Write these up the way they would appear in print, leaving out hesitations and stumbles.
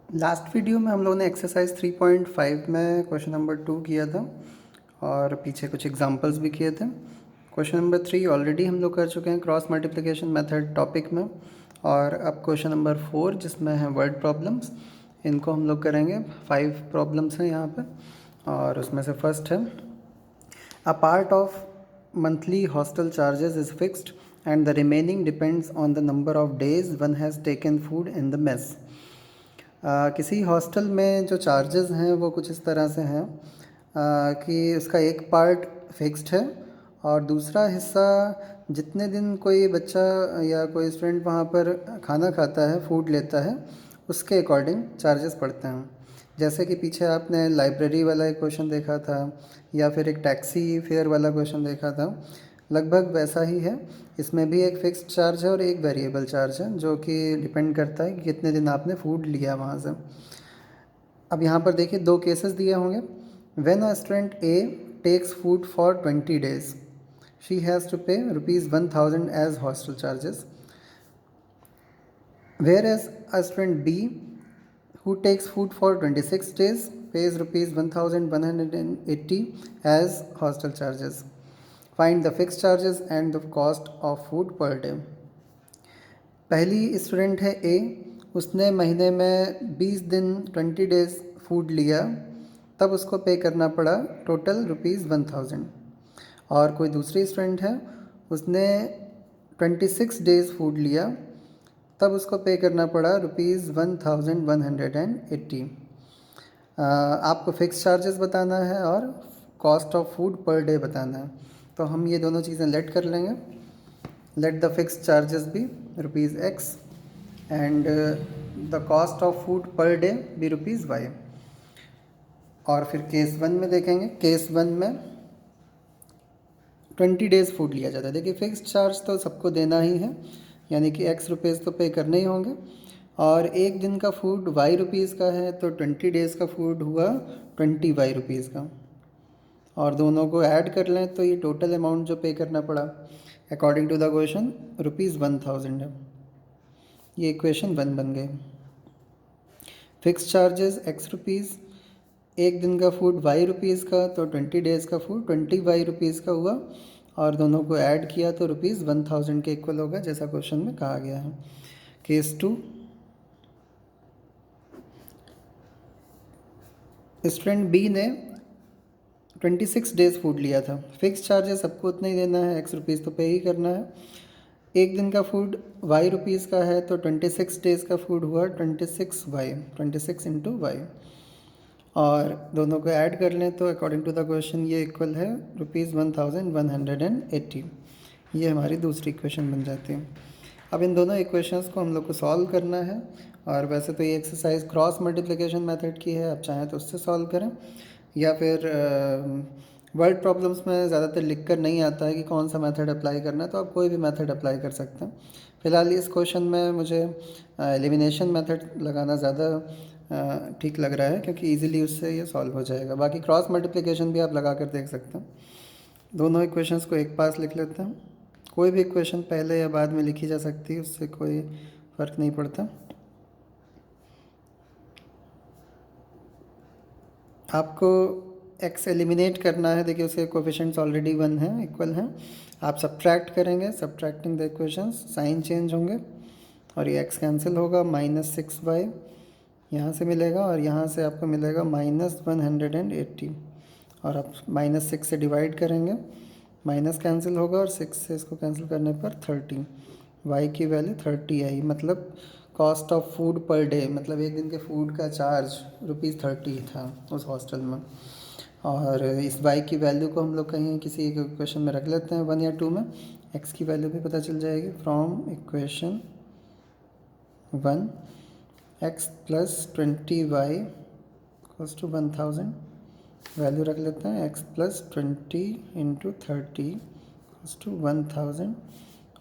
Last video में हम लोगों ने एक्सरसाइज 3.5 में क्वेश्चन नंबर 2 किया था और पीछे कुछ एग्जांपल्स भी किए थे। क्वेश्चन नंबर 3 ऑलरेडी हम लोग कर चुके हैं क्रॉस मल्टीप्लिकेशन मेथड टॉपिक में, और अब क्वेश्चन नंबर 4 जिसमें है वर्ड प्रॉब्लम्स, इनको हम लोग करेंगे। 5 प्रॉब्लम्स हैं यहाँ पे और उसमें से फर्स्ट है a part of monthly hostel charges is fixed and the remaining depends on the number of days one has taken food in the mess. किसी हॉस्टल में जो चार्जेस हैं वो कुछ इस तरह से हैं कि उसका एक पार्ट फिक्स्ड है और दूसरा हिस्सा जितने दिन कोई बच्चा या कोई स्टूडेंट वहाँ पर खाना खाता है, फूड लेता है, उसके अकॉर्डिंग चार्जेस पड़ते हैं। जैसे कि पीछे आपने लाइब्रेरी वाला एक क्वेश्चन देखा था या फिर एक टैक्सी फेयर वाला क्वेश्चन देखा था, लगभग वैसा ही है। इसमें भी एक फ़िक्स्ड चार्ज है और एक वेरिएबल चार्ज है जो कि डिपेंड करता है कि कितने दिन आपने फूड लिया वहाँ से। अब यहाँ पर देखिए दो केसेस दिए होंगे। When a student A takes food for 20 days she has to pay ₹1000 as hostel charges, where as a student B who takes food for 26 days pays ₹1180 as hostel charges. Find the fixed charges and the cost of food per day. पहली student है ए, उसने महीने में 20 दिन 20 days food लिया, तब उसको पे करना पड़ा टोटल ₹1000। और कोई दूसरी स्टूडेंट है, उसने 26 डेज़ फूड लिया, तब उसको पे करना पड़ा ₹1180। आपको फ़िक्स चार्जेस बताना है और cost of food per day बताना है। तो हम ये दोनों चीज़ें लेट कर लेंगे। Let the fix charges be ₹X and the cost of food per day be ₹Y। और फिर केस 1 में देखेंगे। केस 1 में 20 डेज़ फूड लिया जाता है। देखिए फ़िक्स्ड चार्ज तो सबको देना ही है, यानी कि X रुपीज़ तो पे करने ही होंगे, और एक दिन का फूड Y रुपीज़ का है तो 20 डेज़ का फूड हुआ 20Y रुपीज़ का, और दोनों को ऐड कर लें तो ये टोटल अमाउंट जो पे करना पड़ा अकॉर्डिंग टू द क्वेश्चन ₹1000 है। ये इक्वेशन 1 बन गई। फिक्स चार्जेस X रुपीज़, एक दिन का फूड Y रुपीज़ का तो 20 डेज़ का फूड 20Y रुपीज़ का हुआ, और दोनों को ऐड किया तो ₹1000 के इक्वल होगा, जैसा क्वेश्चन में कहा गया है। केस 2, स्टूडेंट बी ने 26 डेज़ फूड लिया था। फिक्स चार्जेस सबको उतना ही देना है, X रुपीज़ तो पे ही करना है। एक दिन का फूड Y रुपीज़ का है तो 26 डेज़ का फूड हुआ 26Y, 26 इंटू वाई, और दोनों को ऐड कर लें तो अकॉर्डिंग टू द क्वेश्चन ये इक्वल है ₹1180। ये हमारी दूसरी इक्वेशन बन जाती है। अब इन दोनों इक्वेशंस को हम लोग को सॉल्व करना है, और वैसे तो ये एक्सरसाइज क्रॉस मल्टीप्लिकेशन मेथड की है, आप चाहें तो उससे सॉल्व करें, या फिर वर्ड प्रॉब्लम्स में ज़्यादातर लिख कर नहीं आता है कि कौन सा मेथड अप्लाई करना है, तो आप कोई भी मेथड अप्लाई कर सकते हैं। फ़िलहाल इस क्वेश्चन में मुझे एलिमिनेशन मेथड लगाना ज़्यादा ठीक लग रहा है, क्योंकि इजीली उससे ये सॉल्व हो जाएगा। बाकी क्रॉस मल्टीप्लिकेशन भी आप लगा कर देख सकते हैं। दोनों इक्वेशंस को एक पास लिख लेते हैं। कोई भी इक्वेशन पहले या बाद में लिखी जा सकती है, उससे कोई फ़र्क नहीं पड़ता। आपको x एलिमिनेट करना है। देखिए उसके कोफिशिएंट्स ऑलरेडी 1 हैं, इक्वल हैं। आप सब्ट्रैक्ट करेंगे, subtracting the equations sign change होंगे और ये x कैंसिल होगा। -6y यहाँ से मिलेगा और यहाँ से आपको मिलेगा -180, और आप -6 से डिवाइड करेंगे, माइनस कैंसिल होगा और 6 से इसको कैंसिल करने पर 30, y की वैल्यू 30 आई। मतलब cost of food per day, मतलब एक दिन के फूड का चार्ज ₹30 था उस हॉस्टल में। और इस y की वैल्यू को हम लोग कहीं किसी एक इक्वेशन में रख लेते हैं, 1 या 2 में। x की वैल्यू भी पता चल जाएगी। From equation 1 x + 20y = 1000, value रख लेते हैं x + 20 × 30 = 1000,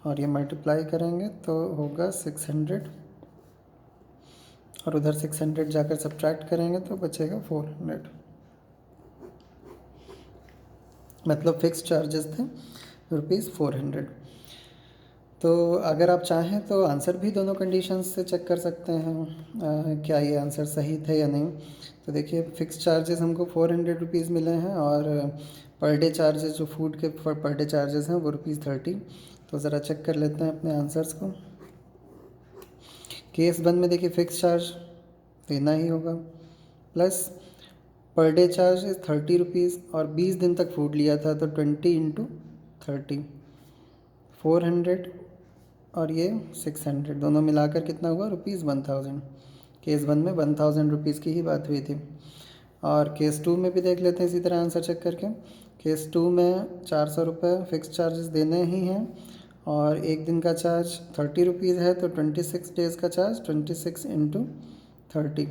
और ये मल्टीप्लाई करेंगे तो होगा 600, और उधर 600 जाकर सब्ट्रैक्ट करेंगे तो बचेगा 400। मतलब फिक्स चार्जेस थे ₹400। तो अगर आप चाहें तो आंसर भी दोनों कंडीशंस से चेक कर सकते हैं क्या ये आंसर सही थे या नहीं। तो देखिए फिक्स चार्जेस हमको 400 रुपीज़ मिले हैं और पर डे चार्जेस जो फूड के पर डे चार्जेस हैं वो ₹30। तो ज़रा चेक कर लेते हैं अपने आंसर्स को। केस 1 में देखिए फिक्स चार्ज देना ही होगा, plus per day charge is ₹30 और 20 दिन तक फूड लिया था तो 20 × 30 400 और ये 600 दोनों मिलाकर कितना हुआ ₹1000। केस 1 में 1000 रुपीज़ की ही बात हुई थी। और केस 2 में भी देख लेते हैं इसी तरह आंसर चेक करके। केस 2 में 400 रुपये फिक्स चार्जेस देने ही हैं और एक दिन का चार्ज ₹30 है तो 26 डेज़ का चार्ज 26 × 30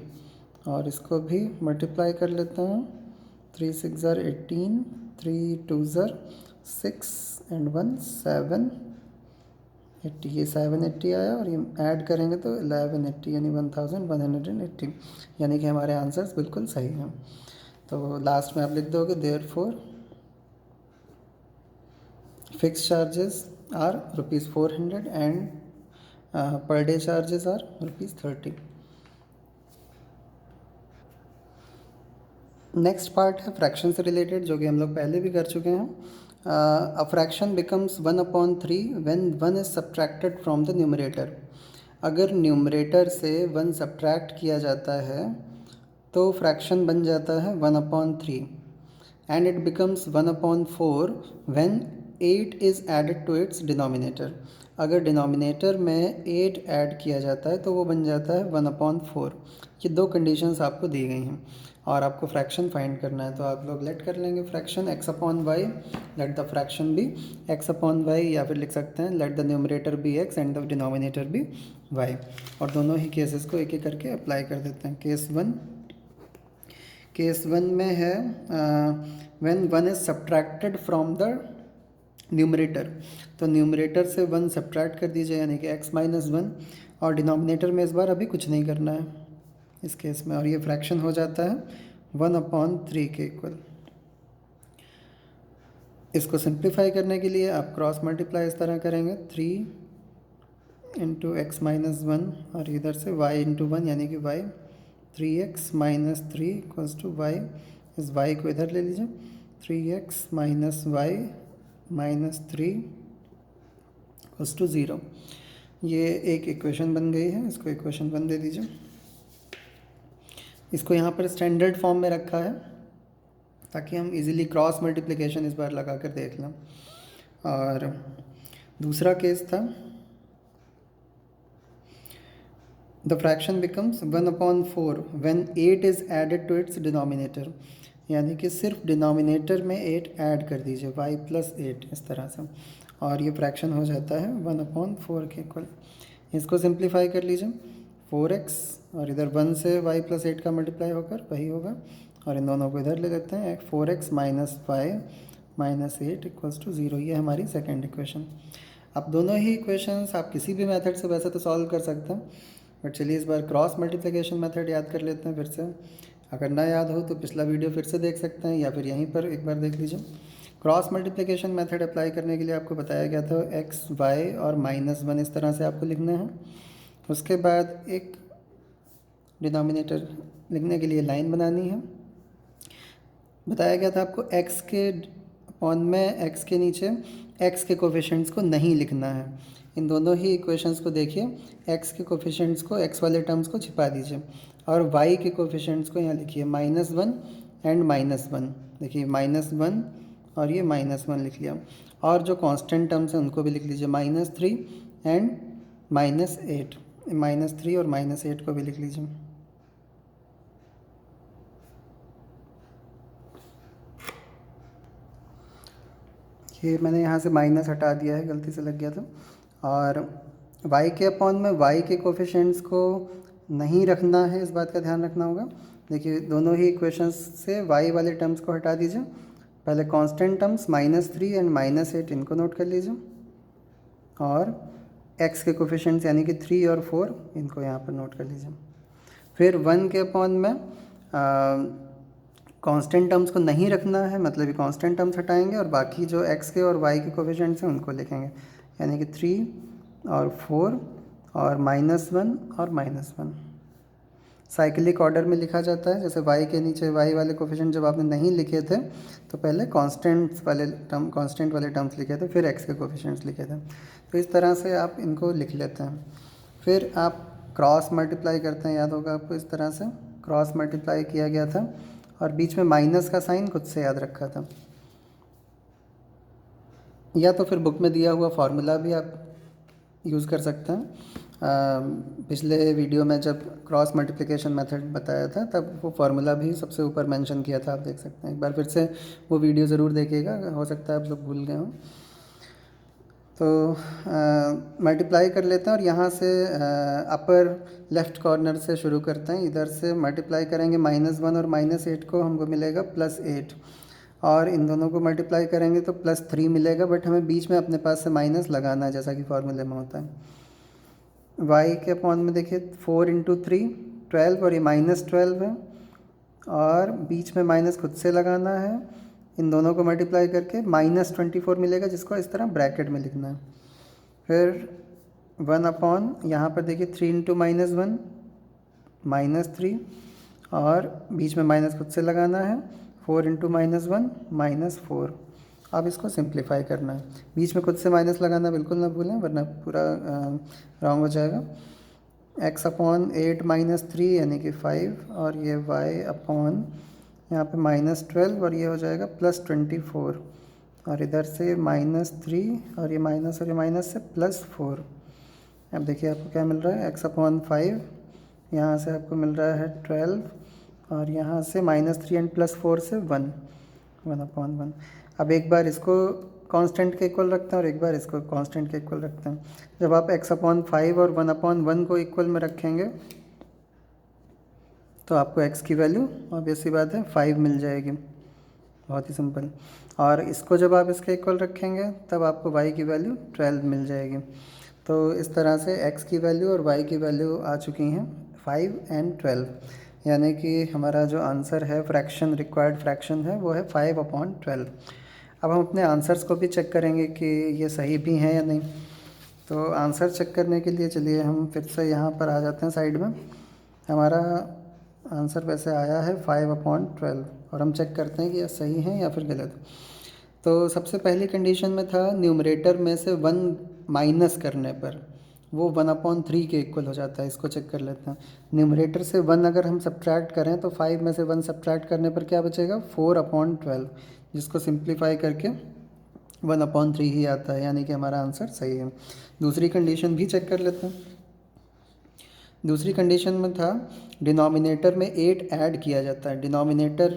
और इसको भी मल्टीप्लाई कर लेते हैं। 3 6 ज़र 18, 3 2 ज़र 6 एंड 1 7 80, ये 780 आया और ये ऐड करेंगे तो 1180 यानी 1180 यानी कि हमारे आंसर्स बिल्कुल सही हैं। तो लास्ट में आप लिख दोगे therefore fix charges are ₹400 and per day charges are ₹30। Next part है फ्रैक्शन से रिलेटेड, जो कि हम लोग पहले भी कर चुके हैं। A fraction becomes 1/3 when 1 is subtracted from the numerator. अगर न्यूमरेटर से 1 सब्ट्रैक्ट किया जाता है तो फ्रैक्शन बन जाता है 1/3 and it becomes 1/4 when 8 is added to its denominator. अगर डिनोमिनेटर में 8 ऐड किया जाता है तो वो बन जाता है 1/4। ये दो कंडीशंस आपको दी गई हैं और आपको फ्रैक्शन फाइंड करना है। तो आप लोग लेट कर लेंगे fraction x/y, let the fraction be x/y, या फिर लिख सकते हैं let the numerator be x and the denominator be y। और दोनों ही केसेस को एक एक करके अप्लाई कर देते हैं। केस 1 में है when 1 is subtracted from the numerator. तो न्यूमरेटर से 1 सब्ट्रैक्ट कर दीजिए यानी कि x-1 और डिनोमिनेटर में इस बार अभी कुछ नहीं करना है इस केस में, और ये फ्रैक्शन हो जाता है 1/3 के इक्वल। इसको सिंप्लीफाई करने के लिए आप क्रॉस मल्टीप्लाई इस तरह करेंगे 3 × x-1 और इधर से y × 1 यानी कि y 3x - 3 = y। इस y को इधर ले लीजिए 3x - y - 3 = 0। ये एक इक्वेशन बन गई है, इसको इक्वेशन 1 दे दीजिए। इसको यहाँ पर स्टैंडर्ड फॉर्म में रखा है ताकि हम इजीली क्रॉस मल्टीप्लिकेशन इस बार लगा कर देख लें। और दूसरा केस था the fraction becomes 1/4 when 8 is added to its denominator. यानी कि सिर्फ डिनोमिनेटर में 8 ऐड कर दीजिए y + 8 इस तरह से, और ये फ्रैक्शन हो जाता है 1/4 के इक्वल। इसको सिंप्लीफाई कर लीजिए 4x और इधर 1 से y + 8 का मल्टीप्लाई होकर वही होगा, और इन दोनों को इधर ले लेते हैं 4x - y - 8 = 0। ये हमारी सेकेंड इक्वेशन। अब दोनों ही इक्वेशंस आप किसी भी मेथड से वैसे तो सॉल्व कर सकते हैं, बट चलिए इस बार क्रॉस मल्टीप्लिकेशन मेथड याद कर लेते हैं फिर से। अगर ना याद हो तो पिछला वीडियो फिर से देख सकते हैं या फिर यहीं पर एक बार देख लीजिए। क्रॉस मल्टीप्लिकेशन मेथड अप्लाई करने के लिए आपको बताया गया था x, y और -1 इस तरह से आपको लिखना है। उसके बाद एक डिनोमिनेटर लिखने के लिए लाइन बनानी है। बताया गया था आपको x के अपॉन में x के नीचे x के कोफिशिएंट्स को नहीं लिखना है। इन दोनों ही इक्वेशंस को देखिए, x के कोफिशिएंट्स को x वाले टर्म्स को छिपा दीजिए और y के कोफिशिएंट्स को यहाँ लिखिए -1 एंड -1। देखिए -1 और ये -1 लिख लिया, और जो कांस्टेंट टर्म्स हैं उनको भी लिख लीजिए -3 एंड -8। -3 और -8 को भी लिख लीजिए। ये मैंने यहाँ से माइनस हटा दिया है, गलती से लग गया था। और y के अपॉन में y के कोफिशिएंट्स को नहीं रखना है, इस बात का ध्यान रखना होगा। देखिए दोनों ही इक्वेशंस से y वाले टर्म्स को हटा दीजिए। पहले कांस्टेंट टर्म्स -3 एंड -8 इनको नोट कर लीजिए, और x के कोफिशिएंट्स यानी कि 3 और 4 इनको यहाँ पर नोट कर लीजिए। फिर 1 के अपॉन में कांस्टेंट टर्म्स को नहीं रखना है, मतलब ये कांस्टेंट टर्म्स हटाएंगे और बाकी जो x के और y के कोफिशिएंट्स हैं उनको लिखेंगे, यानी कि 3 और 4 और -1 और -1। साइक्लिक ऑर्डर में लिखा जाता है, जैसे y के नीचे y वाले कोफिशिएंट जब आपने नहीं लिखे थे तो पहले कांस्टेंट वाले टर्म्स लिखे थे, फिर x के कोफिशिएंट्स लिखे थे। तो इस तरह से आप इनको लिख लेते हैं। फिर आप क्रॉस मल्टीप्लाई करते हैं, याद होगा आपको, इस तरह से क्रॉस मल्टीप्लाई किया गया था और बीच में माइनस का साइन खुद से याद रखा था, या तो फिर बुक में दिया हुआ फार्मूला भी आप यूज़ कर सकते हैं। पिछले वीडियो में जब क्रॉस मल्टीप्लिकेशन मेथड बताया था तब वो फार्मूला भी सबसे ऊपर मेंशन किया था, आप देख सकते हैं। एक बार फिर से वो वीडियो ज़रूर देखिएगा, हो सकता है आप लोग भूल गए हों। तो मल्टीप्लाई कर लेते हैं और यहाँ से अपर लेफ़्ट कॉर्नर से शुरू करते हैं। इधर से मल्टीप्लाई करेंगे -1 और -8 को, हमको मिलेगा +8, और इन दोनों को मल्टीप्लाई करेंगे तो +3 मिलेगा, बट हमें बीच में अपने पास से माइनस लगाना है जैसा कि फार्मूले में होता है। y के अपॉन में देखिए 4 × 3 12, और ये -12 है, और बीच में माइनस खुद से लगाना है। इन दोनों को मल्टीप्लाई करके -24 मिलेगा, जिसको इस तरह ब्रैकेट में लिखना है। फिर 1 यहाँ पर देखिए 3 × -1 -3, और बीच में माइनस खुद से लगाना है। 4 × -1 -4। अब इसको सिंप्लीफाई करना है, बीच में खुद से माइनस लगाना बिल्कुल ना भूलें, वरना पूरा रॉन्ग हो जाएगा। x/8 -3 यानी कि 5, और ये y/ यहाँ पे -12, और ये हो जाएगा +24, और इधर से -3 और ये माइनस से +4। अब देखिए आपको क्या मिल रहा है, x/5 यहाँ से आपको मिल रहा है 12, और यहाँ से -3 एंड +4 से 1/1। अब एक बार इसको कांस्टेंट के इक्वल रखते हैं और एक बार इसको कांस्टेंट के इक्वल रखते हैं। जब आप x/5 और 1/1 को इक्वल में रखेंगे तो आपको x की वैल्यू ऑब्वियस सी बात है 5 मिल जाएगी, बहुत ही सिंपल। और इसको जब आप इसके इक्वल रखेंगे तब आपको y की वैल्यू 12 मिल जाएगी। तो इस तरह से x की वैल्यू और y की वैल्यू आ चुकी हैं 5 एंड 12, यानी कि हमारा जो आंसर है फ्रैक्शन, रिक्वायर्ड फ्रैक्शन है, वो है 5/12। अब हम अपने आंसर्स को भी चेक करेंगे कि ये सही भी हैं या नहीं। तो आंसर चेक करने के लिए चलिए हम फिर से यहाँ पर आ जाते हैं साइड में। हमारा आंसर वैसे आया है 5/12, और हम चेक करते हैं कि ये सही है या फिर गलत। तो सबसे पहली कंडीशन में था न्यूमरेटर में से 1 माइनस करने पर वो 1/3 के इक्वल हो जाता है। इसको चेक कर लेते हैं। न्यूमरेटर से 1 अगर हम सब्ट्रैक्ट करें तो 5 में से 1 सब्ट्रैक्ट करने पर क्या बचेगा, 4/12, जिसको सिंप्लीफाई करके 1/3 ही आता है, यानी कि हमारा आंसर सही है। दूसरी कंडीशन भी चेक कर लेते हैं। दूसरी कंडीशन में था डिनोमिनेटर में 8 ऐड किया जाता है। डिनोमिनेटर,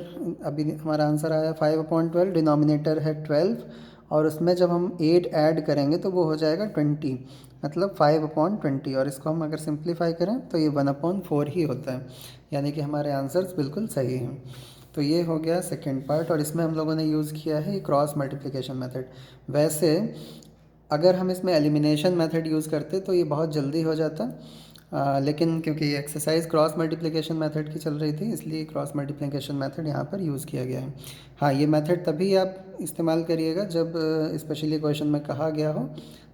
अभी हमारा आंसर आया 5/12, डिनोमिनेटर है 12, और उसमें जब हम 8 ऐड करेंगे तो वो हो जाएगा 20, मतलब 5/20, और इसको हम अगर सिंप्लीफाई करें तो ये 1/4 ही होता है, यानी कि हमारे आंसर्स बिल्कुल सही हैं। तो ये हो गया सेकेंड पार्ट, और इसमें हम लोगों ने यूज़ किया है क्रॉस मल्टीप्लिकेशन मेथड। वैसे अगर हम इसमें एलिमिनेशन मेथड यूज़ करते तो ये बहुत जल्दी हो जाता, लेकिन क्योंकि ये एक्सरसाइज क्रॉस मल्टीप्लिकेशन मेथड की चल रही थी, इसलिए क्रॉस मल्टीप्लिकेशन मेथड यहाँ पर यूज़ किया गया है। हाँ, ये मेथड तभी आप इस्तेमाल करिएगा जब स्पेशली क्वेश्चन में कहा गया हो,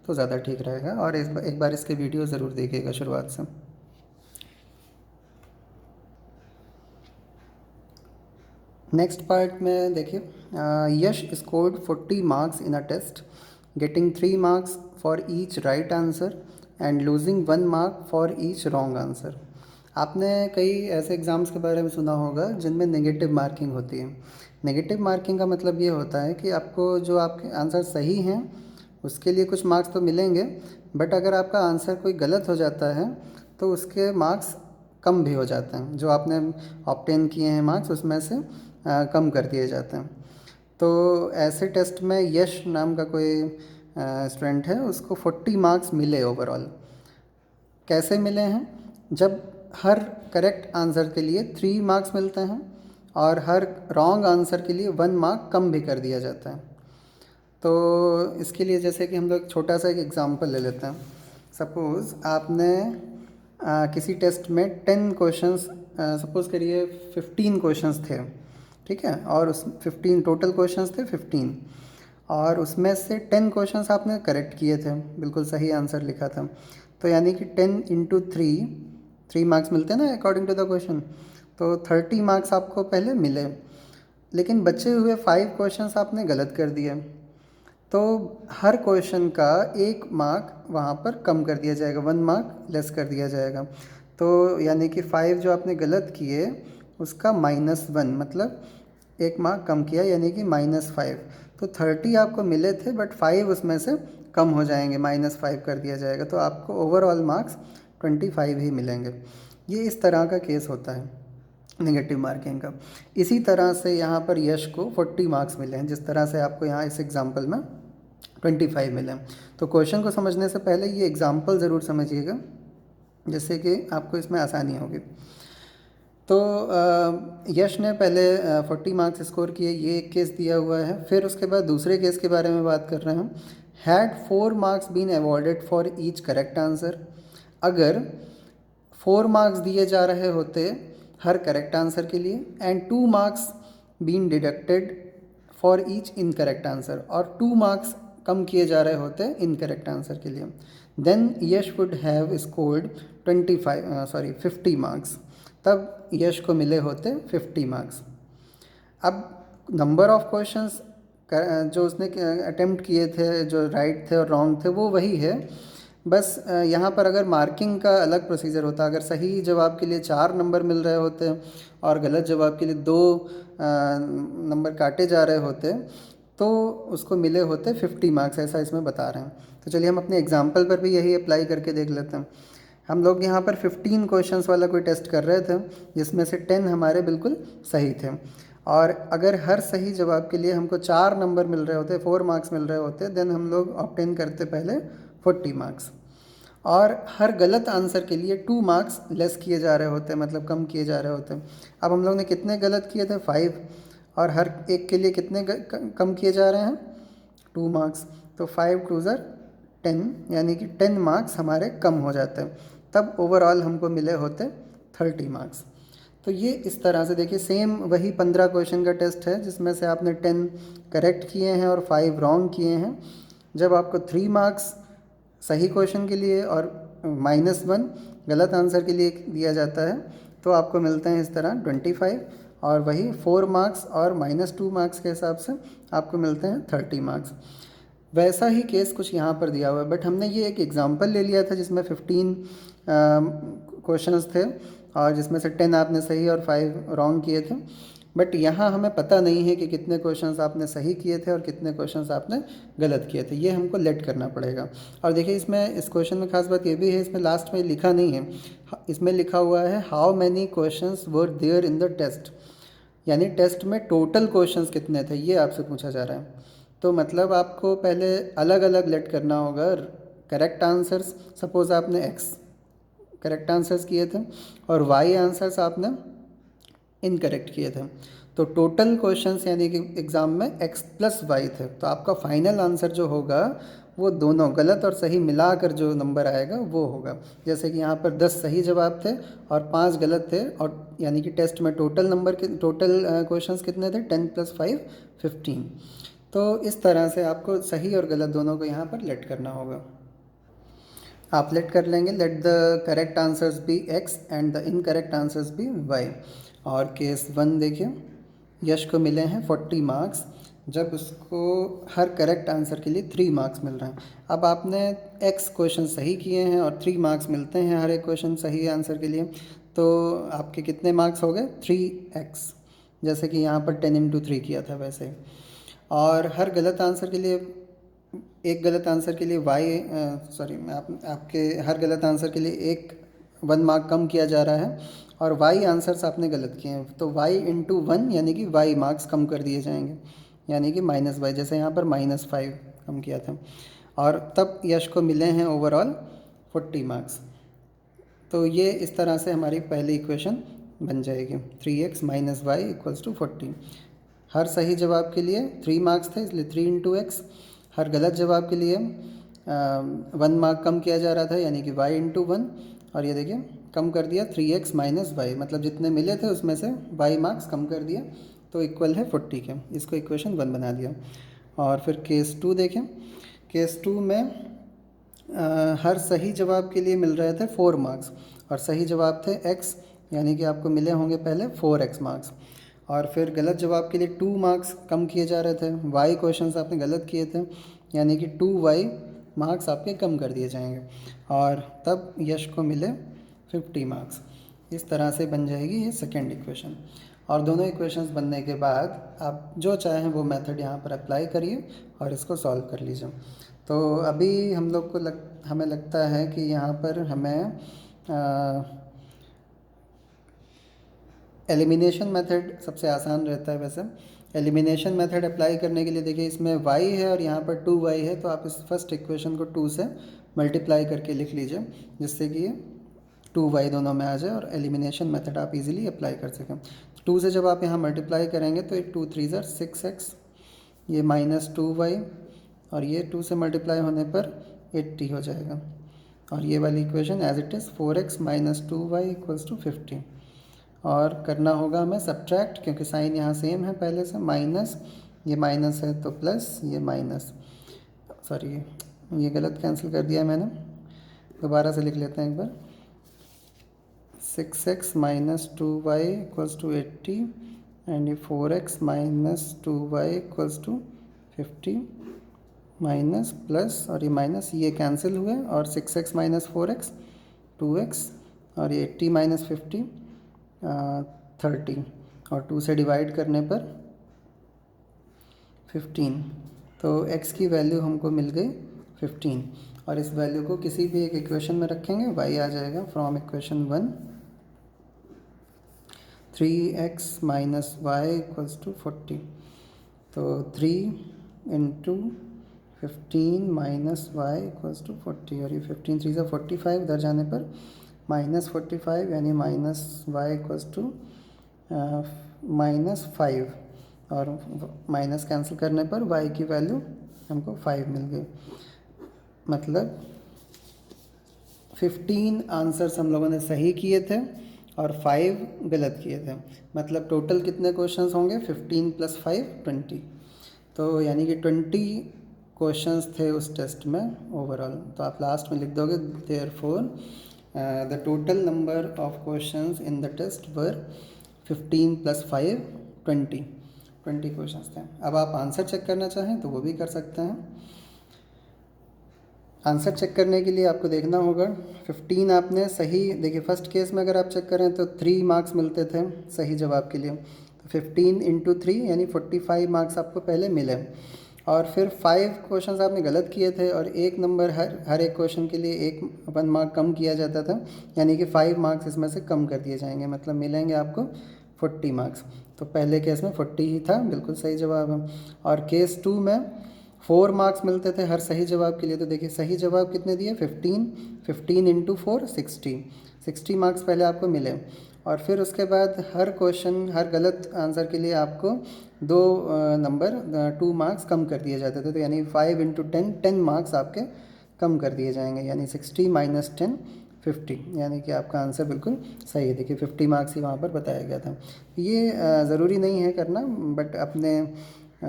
तो ज़्यादा ठीक रहेगा। और एक बार इसके वीडियो ज़रूर देखिएगा शुरुआत से। नेक्स्ट पार्ट में देखिए, Yash scored 40 marks in a test, getting 3 marks for each right answer and losing 1 mark for each wrong answer. आपने कई ऐसे एग्ज़ाम्स के बारे में सुना होगा जिनमें नेगेटिव मार्किंग होती है। नेगेटिव मार्किंग का मतलब ये होता है कि आपको जो आपके आंसर सही हैं उसके लिए कुछ मार्क्स तो मिलेंगे, बट अगर आपका आंसर कोई गलत हो जाता है तो उसके मार्क्स कम भी हो जाते हैं। जो आपने ऑब्टेन किए हैं मार्क्स उसमें से कम कर दिए जाते हैं। तो ऐसे टेस्ट में यश नाम का कोई स्टूडेंट है, उसको 40 मार्क्स मिले ओवरऑल। कैसे मिले हैं, जब हर करेक्ट आंसर के लिए 3 मार्क्स मिलते हैं और हर रॉन्ग आंसर के लिए 1 मार्क कम भी कर दिया जाता है। तो इसके लिए जैसे कि हम लोग छोटा सा एक एग्ज़ाम्पल ले लेते हैं। सपोज़ आपने किसी टेस्ट में 10 क्वेश्चंस, सपोज़ करिए 15 क्वेश्चंस थे, ठीक है, और उस 15 टोटल क्वेश्चंस थे 15, और उसमें से 10 क्वेश्चंस आपने करेक्ट किए थे, बिल्कुल सही आंसर लिखा था, तो यानी कि 10 इंटू 3 मार्क्स मिलते हैं ना अकॉर्डिंग टू द क्वेश्चन, तो 30 मार्क्स आपको पहले मिले। लेकिन बचे हुए 5 क्वेश्चंस आपने गलत कर दिए, तो हर क्वेश्चन का 1 मार्क वहाँ पर कम कर दिया जाएगा, 1 मार्क लेस कर दिया जाएगा। तो यानी कि 5 जो आपने गलत किए उसका -1, मतलब 1 मार्क कम किया, यानी कि -5। तो 30 आपको मिले थे बट 5 उसमें से कम हो जाएंगे, -5 कर दिया जाएगा, तो आपको ओवरऑल मार्क्स 25 ही मिलेंगे। ये इस तरह का केस होता है नेगेटिव मार्किंग का। इसी तरह से यहाँ पर यश को 40 मार्क्स मिले हैं, जिस तरह से आपको यहाँ इस एग्जाम्पल में 25 मिले हैं। तो क्वेश्चन को समझने से पहले ये एग्जाम्पल ज़रूर समझिएगा, जिससे कि आपको इसमें आसानी होगी। तो यश ने पहले 40 मार्क्स स्कोर किए, ये एक केस दिया हुआ है। फिर उसके बाद दूसरे केस के बारे में बात कर रहे हैं हम। Had 4 marks been awarded for each correct answer. अगर 4 मार्क्स दिए जा रहे होते हर करेक्ट आंसर के लिए, and 2 marks been deducted for each incorrect answer, और 2 मार्क्स कम किए जा रहे होते इनकरेक्ट आंसर के लिए, then Yash would have scored 50 marks. तब यश को मिले होते 50 मार्क्स। अब नंबर ऑफ क्वेश्चंस जो उसने अटेम्प्ट किए थे, जो राइट थे और रॉन्ग थे, वो वही है, बस यहाँ पर अगर मार्किंग का अलग प्रोसीजर होता, अगर सही जवाब के लिए 4 नंबर मिल रहे होते और गलत जवाब के लिए 2 नंबर काटे जा रहे होते, तो उसको मिले होते 50 मार्क्स, ऐसा इसमें बता रहे हैं। तो चलिए हम अपने एग्जाम्पल पर भी यही अप्लाई करके देख लेते हैं। हम लोग यहाँ पर 15 क्वेश्चंस वाला कोई टेस्ट कर रहे थे, जिसमें से 10 हमारे बिल्कुल सही थे, और अगर हर सही जवाब के लिए हमको 4 नंबर मिल रहे होते, 4 मार्क्स मिल रहे होते, देन हम लोग ऑब्टेन करते पहले 40 मार्क्स, और हर गलत आंसर के लिए 2 मार्क्स लेस किए जा रहे होते, मतलब कम किए जा रहे होते। अब हम लोग ने कितने गलत किए थे? 5, और हर एक के लिए कितने कम किए जा रहे हैं? 2 मार्क्स। तो 5 2 ज़र 10, यानी कि 10 मार्क्स हमारे कम हो जाते हैं, तब ओवरऑल हमको मिले होते 30 मार्क्स। तो ये इस तरह से देखिए, सेम वही 15 क्वेश्चन का टेस्ट है, जिसमें से आपने 10 करेक्ट किए हैं और 5 रॉन्ग किए हैं। जब आपको 3 मार्क्स सही क्वेश्चन के लिए और -1 गलत आंसर के लिए दिया जाता है, तो आपको मिलते हैं इस तरह 25, और वही 4 मार्क्स और -2 मार्क्स के हिसाब से आपको मिलते हैं 30 मार्क्स। वैसा ही केस कुछ यहाँ पर दिया हुआ है, बट हमने ये एक एग्जांपल ले लिया था जिसमें 15 क्वेश्चंस थे, और जिसमें से 10 आपने सही और 5 रॉन्ग किए थे। बट यहाँ हमें पता नहीं है कि कितने क्वेश्चंस आपने सही किए थे और कितने क्वेश्चंस आपने गलत किए थे, ये हमको लेट करना पड़ेगा। और देखिए, इसमें इस क्वेश्चन में खास बात ये भी है, इसमें लास्ट में लिखा नहीं है, इसमें लिखा हुआ है how many questions were there in the test, यानी टेस्ट में टोटल क्वेश्चंस कितने थे, ये आपसे पूछा जा रहा है। तो मतलब आपको पहले अलग अलग लेट करना होगा। करेक्ट आंसर्स, सपोज आपने x करेक्ट आंसर्स किए थे और y आंसर्स आपने इनकरेक्ट किए थे, तो टोटल क्वेश्चंस यानी कि एग्ज़ाम में x + y थे, तो आपका फाइनल आंसर जो होगा वो दोनों गलत और सही मिलाकर जो नंबर आएगा वो होगा। जैसे कि यहाँ पर 10 सही जवाब थे और 5 गलत थे, और यानी कि टेस्ट में टोटल नंबर के टोटल क्वेश्चंस कितने थे? 10 + 5 15। तो इस तरह से आपको सही और गलत दोनों को यहाँ पर लेट करना होगा। आप लेट कर लेंगे, let the correct answers be x and the incorrect answers be y। और केस 1 देखिए, यश को मिले हैं 40 मार्क्स, जब उसको हर करेक्ट आंसर के लिए 3 मार्क्स मिल रहे हैं। अब आपने x क्वेश्चन सही किए हैं और 3 मार्क्स मिलते हैं हर एक क्वेश्चन सही आंसर के लिए, तो आपके कितने मार्क्स हो गए? 3x, जैसे कि यहाँ पर 10 × 3 किया था वैसे। और हर गलत आंसर के लिए, एक गलत आंसर के लिए आपके हर गलत आंसर के लिए 1 मार्क कम किया जा रहा है, और y आंसर्स आपने गलत किए हैं, तो y × 1 यानी कि y मार्क्स कम कर दिए जाएंगे, यानी कि -y, जैसे यहाँ पर -5 कम किया था, और तब यश को मिले हैं ओवरऑल 40 मार्क्स। तो ये इस तरह से हमारी पहली इक्वेशन बन जाएगी, 3x - y = 40। हर सही जवाब के लिए 3 मार्क्स थे, इसलिए 3 × x। हर गलत जवाब के लिए 1 मार्क कम किया जा रहा था, यानी कि y × 1, और ये देखिए कम कर दिया 3x - y, मतलब जितने मिले थे उसमें से y मार्क्स कम कर दिया, तो इक्वल है 40 के। इसको इक्वेशन 1 बना दिया। और फिर केस 2 देखें। केस 2 में हर सही जवाब के लिए मिल रहे थे 4 मार्क्स, और सही जवाब थे x, यानी कि आपको मिले होंगे पहले 4x मार्क्स। और फिर गलत जवाब के लिए 2 मार्क्स कम किए जा रहे थे, y क्वेश्चंस आपने गलत किए थे, यानी कि 2y मार्क्स आपके कम कर दिए जाएंगे, और तब यश को मिले 50 मार्क्स। इस तरह से बन जाएगी ये सेकेंड इक्वेशन। और दोनों इक्वेशंस बनने के बाद आप जो चाहें वो मेथड यहाँ पर अप्लाई करिए और इसको सॉल्व कर लीजिए। तो अभी हम लोग को हमें लगता है कि यहाँ पर हमें एलिमिनेशन मेथड सबसे आसान रहता है। वैसे एलिमिनेशन मेथड अप्लाई करने के लिए देखिए, इसमें y है और यहाँ पर 2y है, तो आप इस फर्स्ट इक्वेशन को 2 से मल्टीप्लाई करके लिख लीजिए, जिससे कि 2y दोनों में आ जाए और एलिमिनेशन मेथड आप इजीली अप्लाई कर सकें। 2 से जब आप यहाँ मल्टीप्लाई करेंगे तो 2 3 6x, ये -2y, और ये 2 से मल्टीप्लाई होने पर 80 हो जाएगा। और ये वाली equation as it is 4x - 2y = 50। और करना होगा हमें सब्ट्रैक्ट, क्योंकि साइन यहाँ सेम है पहले से, माइनस, ये माइनस है तो प्लस, ये माइनस, सॉरी ये गलत कैंसिल कर दिया मैंने, दोबारा से लिख लेते हैं एक बार। 6x - 2y = 80, एंड ये 4x - 2y = 50, माइनस प्लस, और ये माइनस, ये कैंसिल हुए, और 6x - 4x 2x, और ये 80 - 50 30, और 2 से डिवाइड करने पर 15। तो x की वैल्यू हमको मिल गई 15, और इस वैल्यू को किसी भी एक इक्वेशन में रखेंगे, y आ जाएगा फ्रॉम इक्वेशन 1 3x - y = 40। तो 3 × 15 - y = 40, और ये 15 3 से 45, इधर जाने पर -45, यानी -y = -5, और माइनस कैंसिल करने पर y की वैल्यू हमको 5 मिल गई। मतलब 15 आंसर्स हम लोगों ने सही किए थे और 5 गलत किए थे। मतलब टोटल कितने क्वेश्चंस होंगे? 15 + 5 20। तो यानी कि 20 क्वेश्चंस थे उस टेस्ट में ओवरऑल। तो आप लास्ट में लिख दोगे therefore the total number of questions in the test were 15 + 5 20 questions थे। अब आप आंसर चेक करना चाहें तो वो भी कर सकते हैं। आंसर चेक करने के लिए आपको देखना होगा 15 आपने सही, देखिए फर्स्ट केस में अगर आप चेक करें तो 3 मार्क्स मिलते थे सही जवाब के लिए, तो 15 × 3 यानी 45 मार्क्स आपको पहले मिले। और फिर 5 क्वेश्चंस आपने गलत किए थे और 1 नंबर हर एक क्वेश्चन के लिए 1 मार्क कम किया जाता था, यानी कि 5 मार्क्स इसमें से कम कर दिए जाएंगे, मतलब मिलेंगे आपको 40 मार्क्स। तो पहले केस में 40 ही था, बिल्कुल सही जवाब है। और केस 2 में 4 मार्क्स मिलते थे हर सही जवाब के लिए। तो देखिए सही जवाब कितने दिए? 15 × 4 60 मार्क्स पहले आपको मिले। और फिर उसके बाद हर क्वेश्चन, हर गलत आंसर के लिए आपको 2 नंबर 2 मार्क्स कम कर दिए जाते थे। तो यानी 5 × 10 मार्क्स आपके कम कर दिए जाएंगे, यानी 60 - 10 50, यानी कि आपका आंसर बिल्कुल सही है। देखिए 50 मार्क्स ही वहाँ पर बताया गया था। ये ज़रूरी नहीं है करना, बट अपने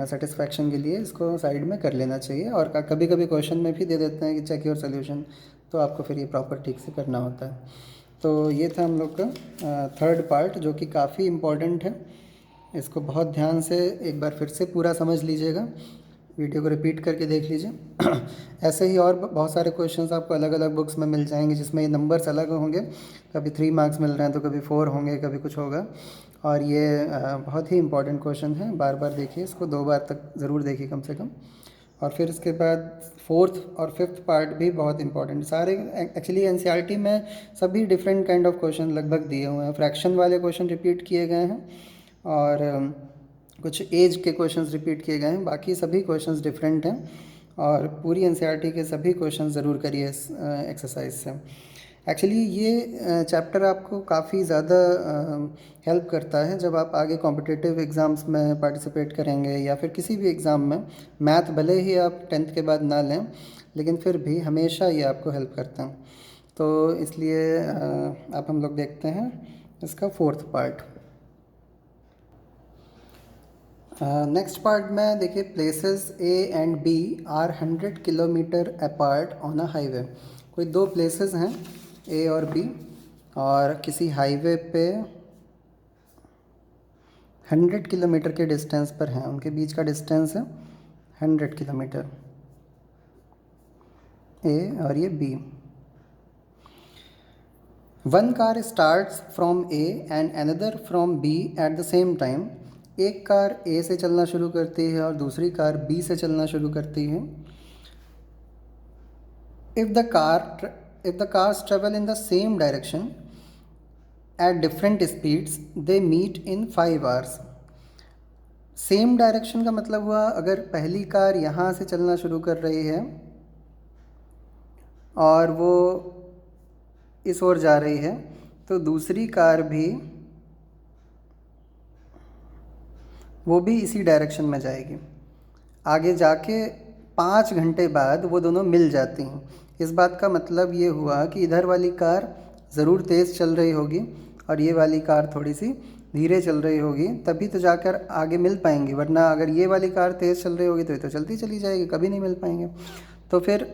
सेटिस्फैक्शन के लिए इसको साइड में कर लेना चाहिए। और कभी कभी क्वेश्चन में भी दे देते हैं कि चेक योर सोल्यूशन, तो आपको फिर ये प्रॉपर ठीक से करना होता है। तो ये था हम लोग का थर्ड पार्ट, जो कि काफ़ी इम्पोर्टेंट है। इसको बहुत ध्यान से एक बार फिर से पूरा समझ लीजिएगा, वीडियो को रिपीट करके देख लीजिए। ऐसे ही और बहुत सारे क्वेश्चंस आपको अलग अलग बुक्स में मिल जाएंगे, जिसमें ये नंबर्स अलग होंगे, कभी 3 मार्क्स मिल रहे हैं तो कभी 4 होंगे, कभी कुछ होगा। और ये बहुत ही इंपॉर्टेंट क्वेश्चन है, बार बार देखिए इसको, 2 बार तक ज़रूर देखिए कम से कम। और फिर इसके बाद 4th और 5th पार्ट भी बहुत इंपॉर्टेंट। सारे एक्चुअली एनसीईआरटी में सभी डिफरेंट काइंड ऑफ क्वेश्चन लगभग दिए हुए हैं। फ्रैक्शन वाले क्वेश्चन रिपीट किए गए हैं, और कुछ एज के क्वेश्चंस रिपीट किए गए हैं, बाकी सभी क्वेश्चंस डिफरेंट हैं। और पूरी एनसीईआरटी के सभी क्वेश्चंस ज़रूर करिए इस एक्सरसाइज से। एक्चुअली ये चैप्टर आपको काफ़ी ज़्यादा हेल्प करता है जब आप आगे कॉम्पिटिटिव एग्ज़ाम्स में पार्टिसिपेट करेंगे, या फिर किसी भी एग्ज़ाम में। मैथ भले ही आप 10th के बाद ना लें, लेकिन फिर भी हमेशा ये आपको हेल्प करता है। तो इसलिए अब हम लोग देखते हैं इसका 4th पार्ट। नेक्स्ट पार्ट में देखिए, places A and B are 100 kilometre apart on a highway. कोई दो प्लेसेस हैं ए और बी, और किसी हाईवे पे 100 किलोमीटर के डिस्टेंस पर हैं। उनके बीच का डिस्टेंस है 100 किलोमीटर, ए और ये B. One car starts from A and another from B at the same time. एक कार ए से चलना शुरू करती है और दूसरी कार बी से चलना शुरू करती है। If the cars travel in the same direction at different speeds they meet in 5 hours. Same direction का मतलब हुआ, अगर पहली कार यहाँ से चलना शुरू कर रही है और वो इस ओर जा रही है, तो दूसरी कार भी इसी डायरेक्शन में जाएगी। आगे जाके 5 घंटे बाद वो दोनों मिल जाती हैं। इस बात का मतलब ये हुआ कि इधर वाली कार ज़रूर तेज़ चल रही होगी और ये वाली कार थोड़ी सी धीरे चल रही होगी, तभी तो जाकर आगे मिल पाएंगी। वरना अगर ये वाली कार तेज़ चल रही होगी तो ये तो चलती चली जाएगी, कभी नहीं मिल पाएंगे। तो फिर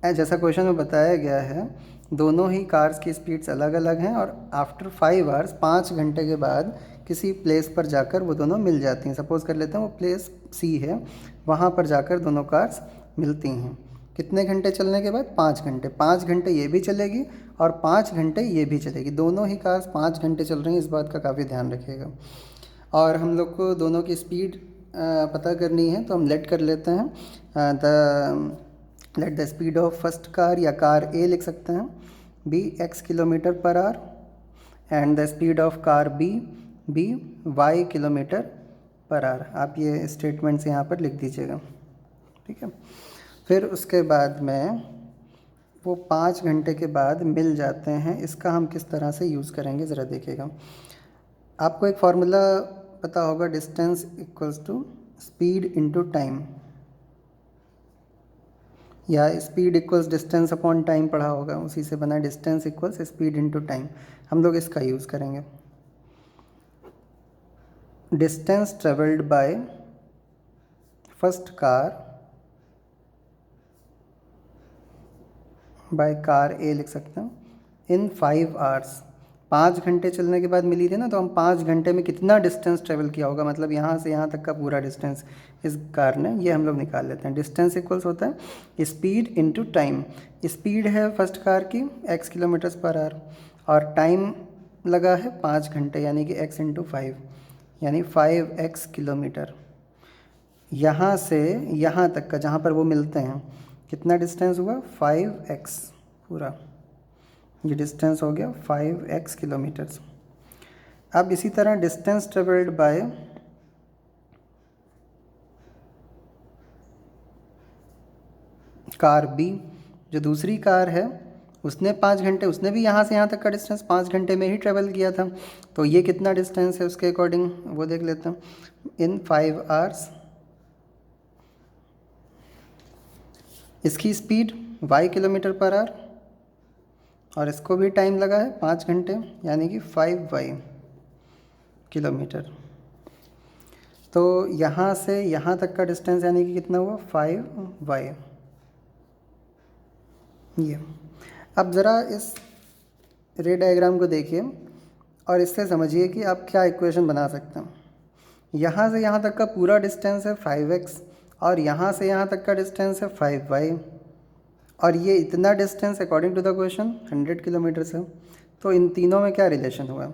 जैसा क्वेश्चन में बताया गया है, दोनों ही कार्स की स्पीड्स अलग अलग हैं और आफ्टर 5 आवर्स 5 घंटे के बाद किसी प्लेस पर जाकर वो दोनों मिल जाती हैं। सपोज़ कर लेते हैं वो प्लेस सी है, वहाँ पर जाकर दोनों कार्स मिलती हैं। कितने घंटे चलने के बाद? 5 घंटे। 5 घंटे ये भी चलेगी और 5 घंटे ये भी चलेगी। दोनों ही कार्स 5 घंटे चल रही हैं, इस बात का काफ़ी ध्यान रखिएगा। और हम लोग को दोनों की स्पीड पता करनी है, तो हम लेट कर लेते हैं। Let the speed of first car या कार ए लिख सकते हैं be x kilometre per hour and the speed of car be y kilometre per hour. आप ये स्टेटमेंट्स यहाँ पर लिख दीजिएगा, ठीक है। फिर उसके बाद में वो 5 घंटे के बाद मिल जाते हैं। इसका हम किस तरह से यूज़ करेंगे ज़रा देखिएगा। आपको एक फार्मूला पता होगा, distance equals to speed into time, या speed equals distance upon time पढ़ा होगा, उसी से बना distance equals speed into time. हम लोग इसका यूज़ करेंगे। Distance travelled by first car by car A लिख सकते हैं इन 5 आवर्स। 5 घंटे चलने के बाद मिली थी ना, तो हम 5 घंटे में कितना डिस्टेंस ट्रेवल किया होगा, मतलब यहाँ से यहाँ तक का पूरा डिस्टेंस इस कार ने, ये हम लोग निकाल लेते हैं। डिस्टेंस इक्वल्स होता है स्पीड इनटू टाइम। स्पीड है फर्स्ट कार की x किलोमीटर्स पर आवर और टाइम लगा है 5 घंटे, यानी कि x इंटू 5, यानी 5x किलोमीटर। यहाँ से यहाँ तक का जहाँ पर वो मिलते हैं कितना डिस्टेंस हुआ? 5x पूरा, ये डिस्टेंस हो गया 5x किलोमीटर्स। अब इसी तरह distance travelled by car B, जो दूसरी कार है उसने 5 घंटे, उसने भी यहाँ से यहाँ तक का डिस्टेंस 5 घंटे में ही ट्रेवल किया था, तो ये कितना डिस्टेंस है उसके अकॉर्डिंग वो देख लेते हैं। इन 5 आवर्स इसकी speed y kilometre per hour और इसको भी टाइम लगा है 5 घंटे, यानी कि 5y किलोमीटर। तो यहाँ से यहाँ तक का डिस्टेंस यानी कि कितना हुआ? 5y। ये अब ज़रा इस रे डायग्राम को देखिए और इससे समझिए कि आप क्या इक्वेशन बना सकते हैं। यहाँ से यहाँ तक का पूरा डिस्टेंस है 5x और यहाँ से यहाँ तक का डिस्टेंस है 5y, और ये इतना distance according to the question 100 kilometres है। तो इन तीनों में क्या रिलेशन हुआ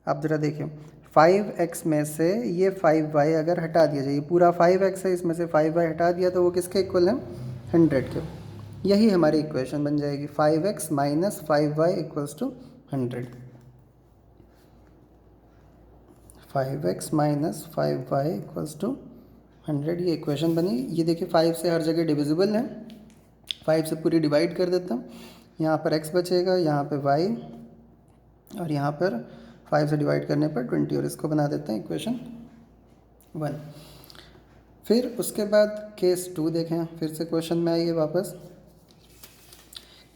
आप ज़रा देखिए। 5x में से ये 5y अगर हटा दिया जाए, पूरा 5x है, इसमें से 5y हटा दिया तो वो किसके इक्वल है? 100 के। यही हमारी इक्वेशन बन जाएगी 5x minus 5y equals to 100। 5x minus 5y equals to 100, ये इक्वेशन बनी। ये देखिए 5 से हर जगह डिविजिबल है, 5 से पूरी डिवाइड कर देता हूँ। यहाँ पर x बचेगा, यहाँ पे y, और यहाँ पर 5 से डिवाइड करने पर 20, और इसको बना देते हैं इक्वेशन 1। फिर उसके बाद केस 2 देखें, फिर से क्वेश्चन में आइए वापस।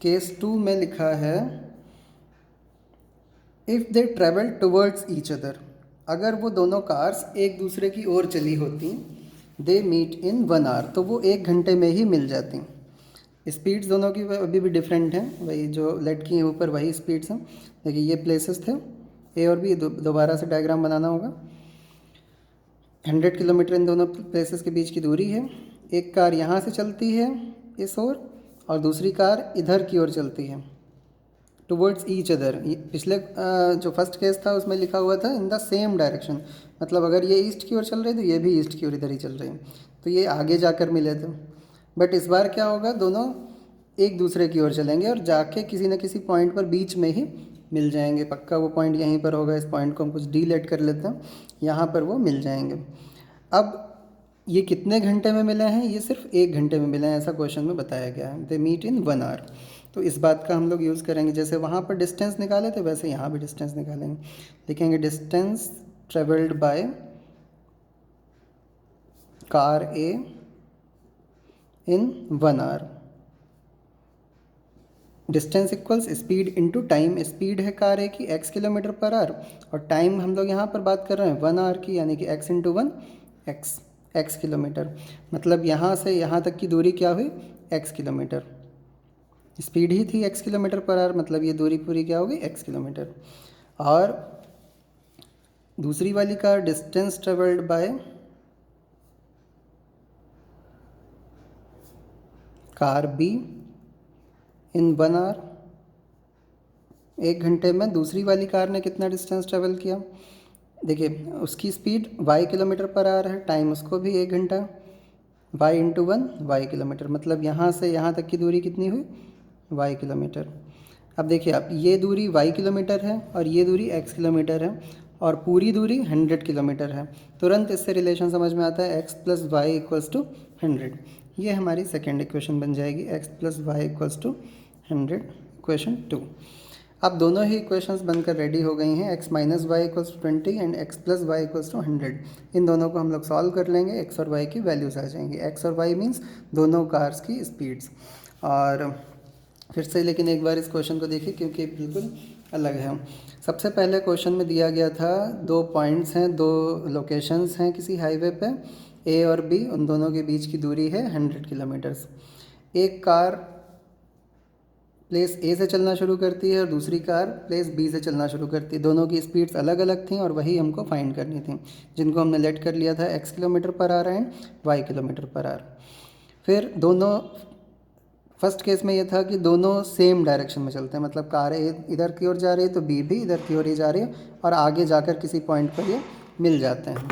केस 2 में लिखा है if they travel towards each other. अगर वो दोनों कार्स एक दूसरे की ओर चली होती, दे मीट इन 1 आवर, तो वो 1 घंटे में ही मिल जाती। स्पीड्स दोनों की अभी भी डिफरेंट हैं, वही जो लेट की ऊपर वही स्पीड्स हैं। देखिए ये प्लेसेस थे ए और बी, दोबारा से डायग्राम बनाना होगा। 100 किलोमीटर इन दोनों प्लेसेस के बीच की दूरी है। एक कार यहाँ से चलती है इस ओर और दूसरी कार इधर की ओर चलती है, टुवर्ड्स ईच अदर। पिछले जो फर्स्ट केस था उसमें लिखा हुआ था इन द सेम डायरेक्शन, मतलब अगर ये ईस्ट की ओर चल रही है तो ये भी ईस्ट की ओर इधर ही चल रही है, तो ये आगे जाकर मिले थे। बट इस बार क्या होगा, दोनों एक दूसरे की ओर चलेंगे और जाके किसी न किसी पॉइंट पर बीच में ही मिल जाएंगे। पक्का वो पॉइंट यहीं पर होगा, इस पॉइंट को हम कुछ डीलेट कर लेते हैं, यहाँ पर वो मिल जाएंगे। अब ये कितने घंटे में मिले हैं, ये सिर्फ 1 घंटे में मिले हैं, ऐसा क्वेश्चन में बताया गया है। They meet in 1 hour. तो इस बात का हम लोग यूज़ करेंगे, जैसे वहाँ पर डिस्टेंस निकाले थे वैसे यहाँ भी डिस्टेंस निकालेंगे। लिखेंगे distance travelled by car A in 1 hour. Distance equals speed into time. Speed है कार ए की x किलोमीटर पर आवर और टाइम हम लोग यहाँ पर बात कर रहे हैं 1 आवर की, यानी कि x इंटू 1 x किलोमीटर। मतलब यहाँ से यहाँ तक की दूरी क्या हुई, x किलोमीटर। स्पीड ही थी x किलोमीटर पर आवर, मतलब ये दूरी पूरी क्या होगी, x किलोमीटर। और दूसरी वाली car distance travelled by car B in 1 hour. 1 घंटे में दूसरी वाली कार ने कितना डिस्टेंस ट्रेवल किया, देखिए उसकी speed y kilometre per our है, टाइम उसको भी 1 घंटा, y इंटू 1 y किलोमीटर, मतलब यहाँ से यहाँ तक की दूरी कितनी हुई, y किलोमीटर। अब देखिए आप, ये दूरी y किलोमीटर है और ये दूरी x किलोमीटर है और पूरी दूरी 100 किलोमीटर है। तुरंत इससे रिलेशन समझ में आता है, x plus y equals to 100। ये हमारी सेकेंड इक्वेशन बन जाएगी, x plus y equals to 100, equation 2। अब दोनों ही इक्वेशंस बनकर रेडी हो गई हैं, x minus y equals to 20 and x plus y equals to 100। इन दोनों को हम लोग सॉल्व कर लेंगे, x और y की वैल्यूज़ आ जाएंगी। x और y मीन्स दोनों कार्स की स्पीड्स। और फिर से लेकिन एक बार इस क्वेश्चन को देखिए क्योंकि बिल्कुल अलग है। सबसे पहले क्वेश्चन में दिया गया था 2 पॉइंट्स हैं, 2 लोकेशंस हैं किसी हाईवे पे, ए और बी, उन दोनों के बीच की दूरी है 100 किलोमीटर्स। एक कार प्लेस ए से चलना शुरू करती है और दूसरी कार प्लेस बी से चलना शुरू करती है। दोनों की स्पीड्स अलग अलग थी और वही हमको फाइंड करनी थी, जिनको हमने लेट कर लिया था x kilometre per hour and y kilometre per our. फिर दोनों, फर्स्ट केस में ये था कि दोनों सेम डायरेक्शन में चलते हैं, मतलब कार ए इधर की ओर जा रही है तो बी भी इधर की ओर ही जा रही है और आगे जाकर किसी पॉइंट पर ये मिल जाते हैं।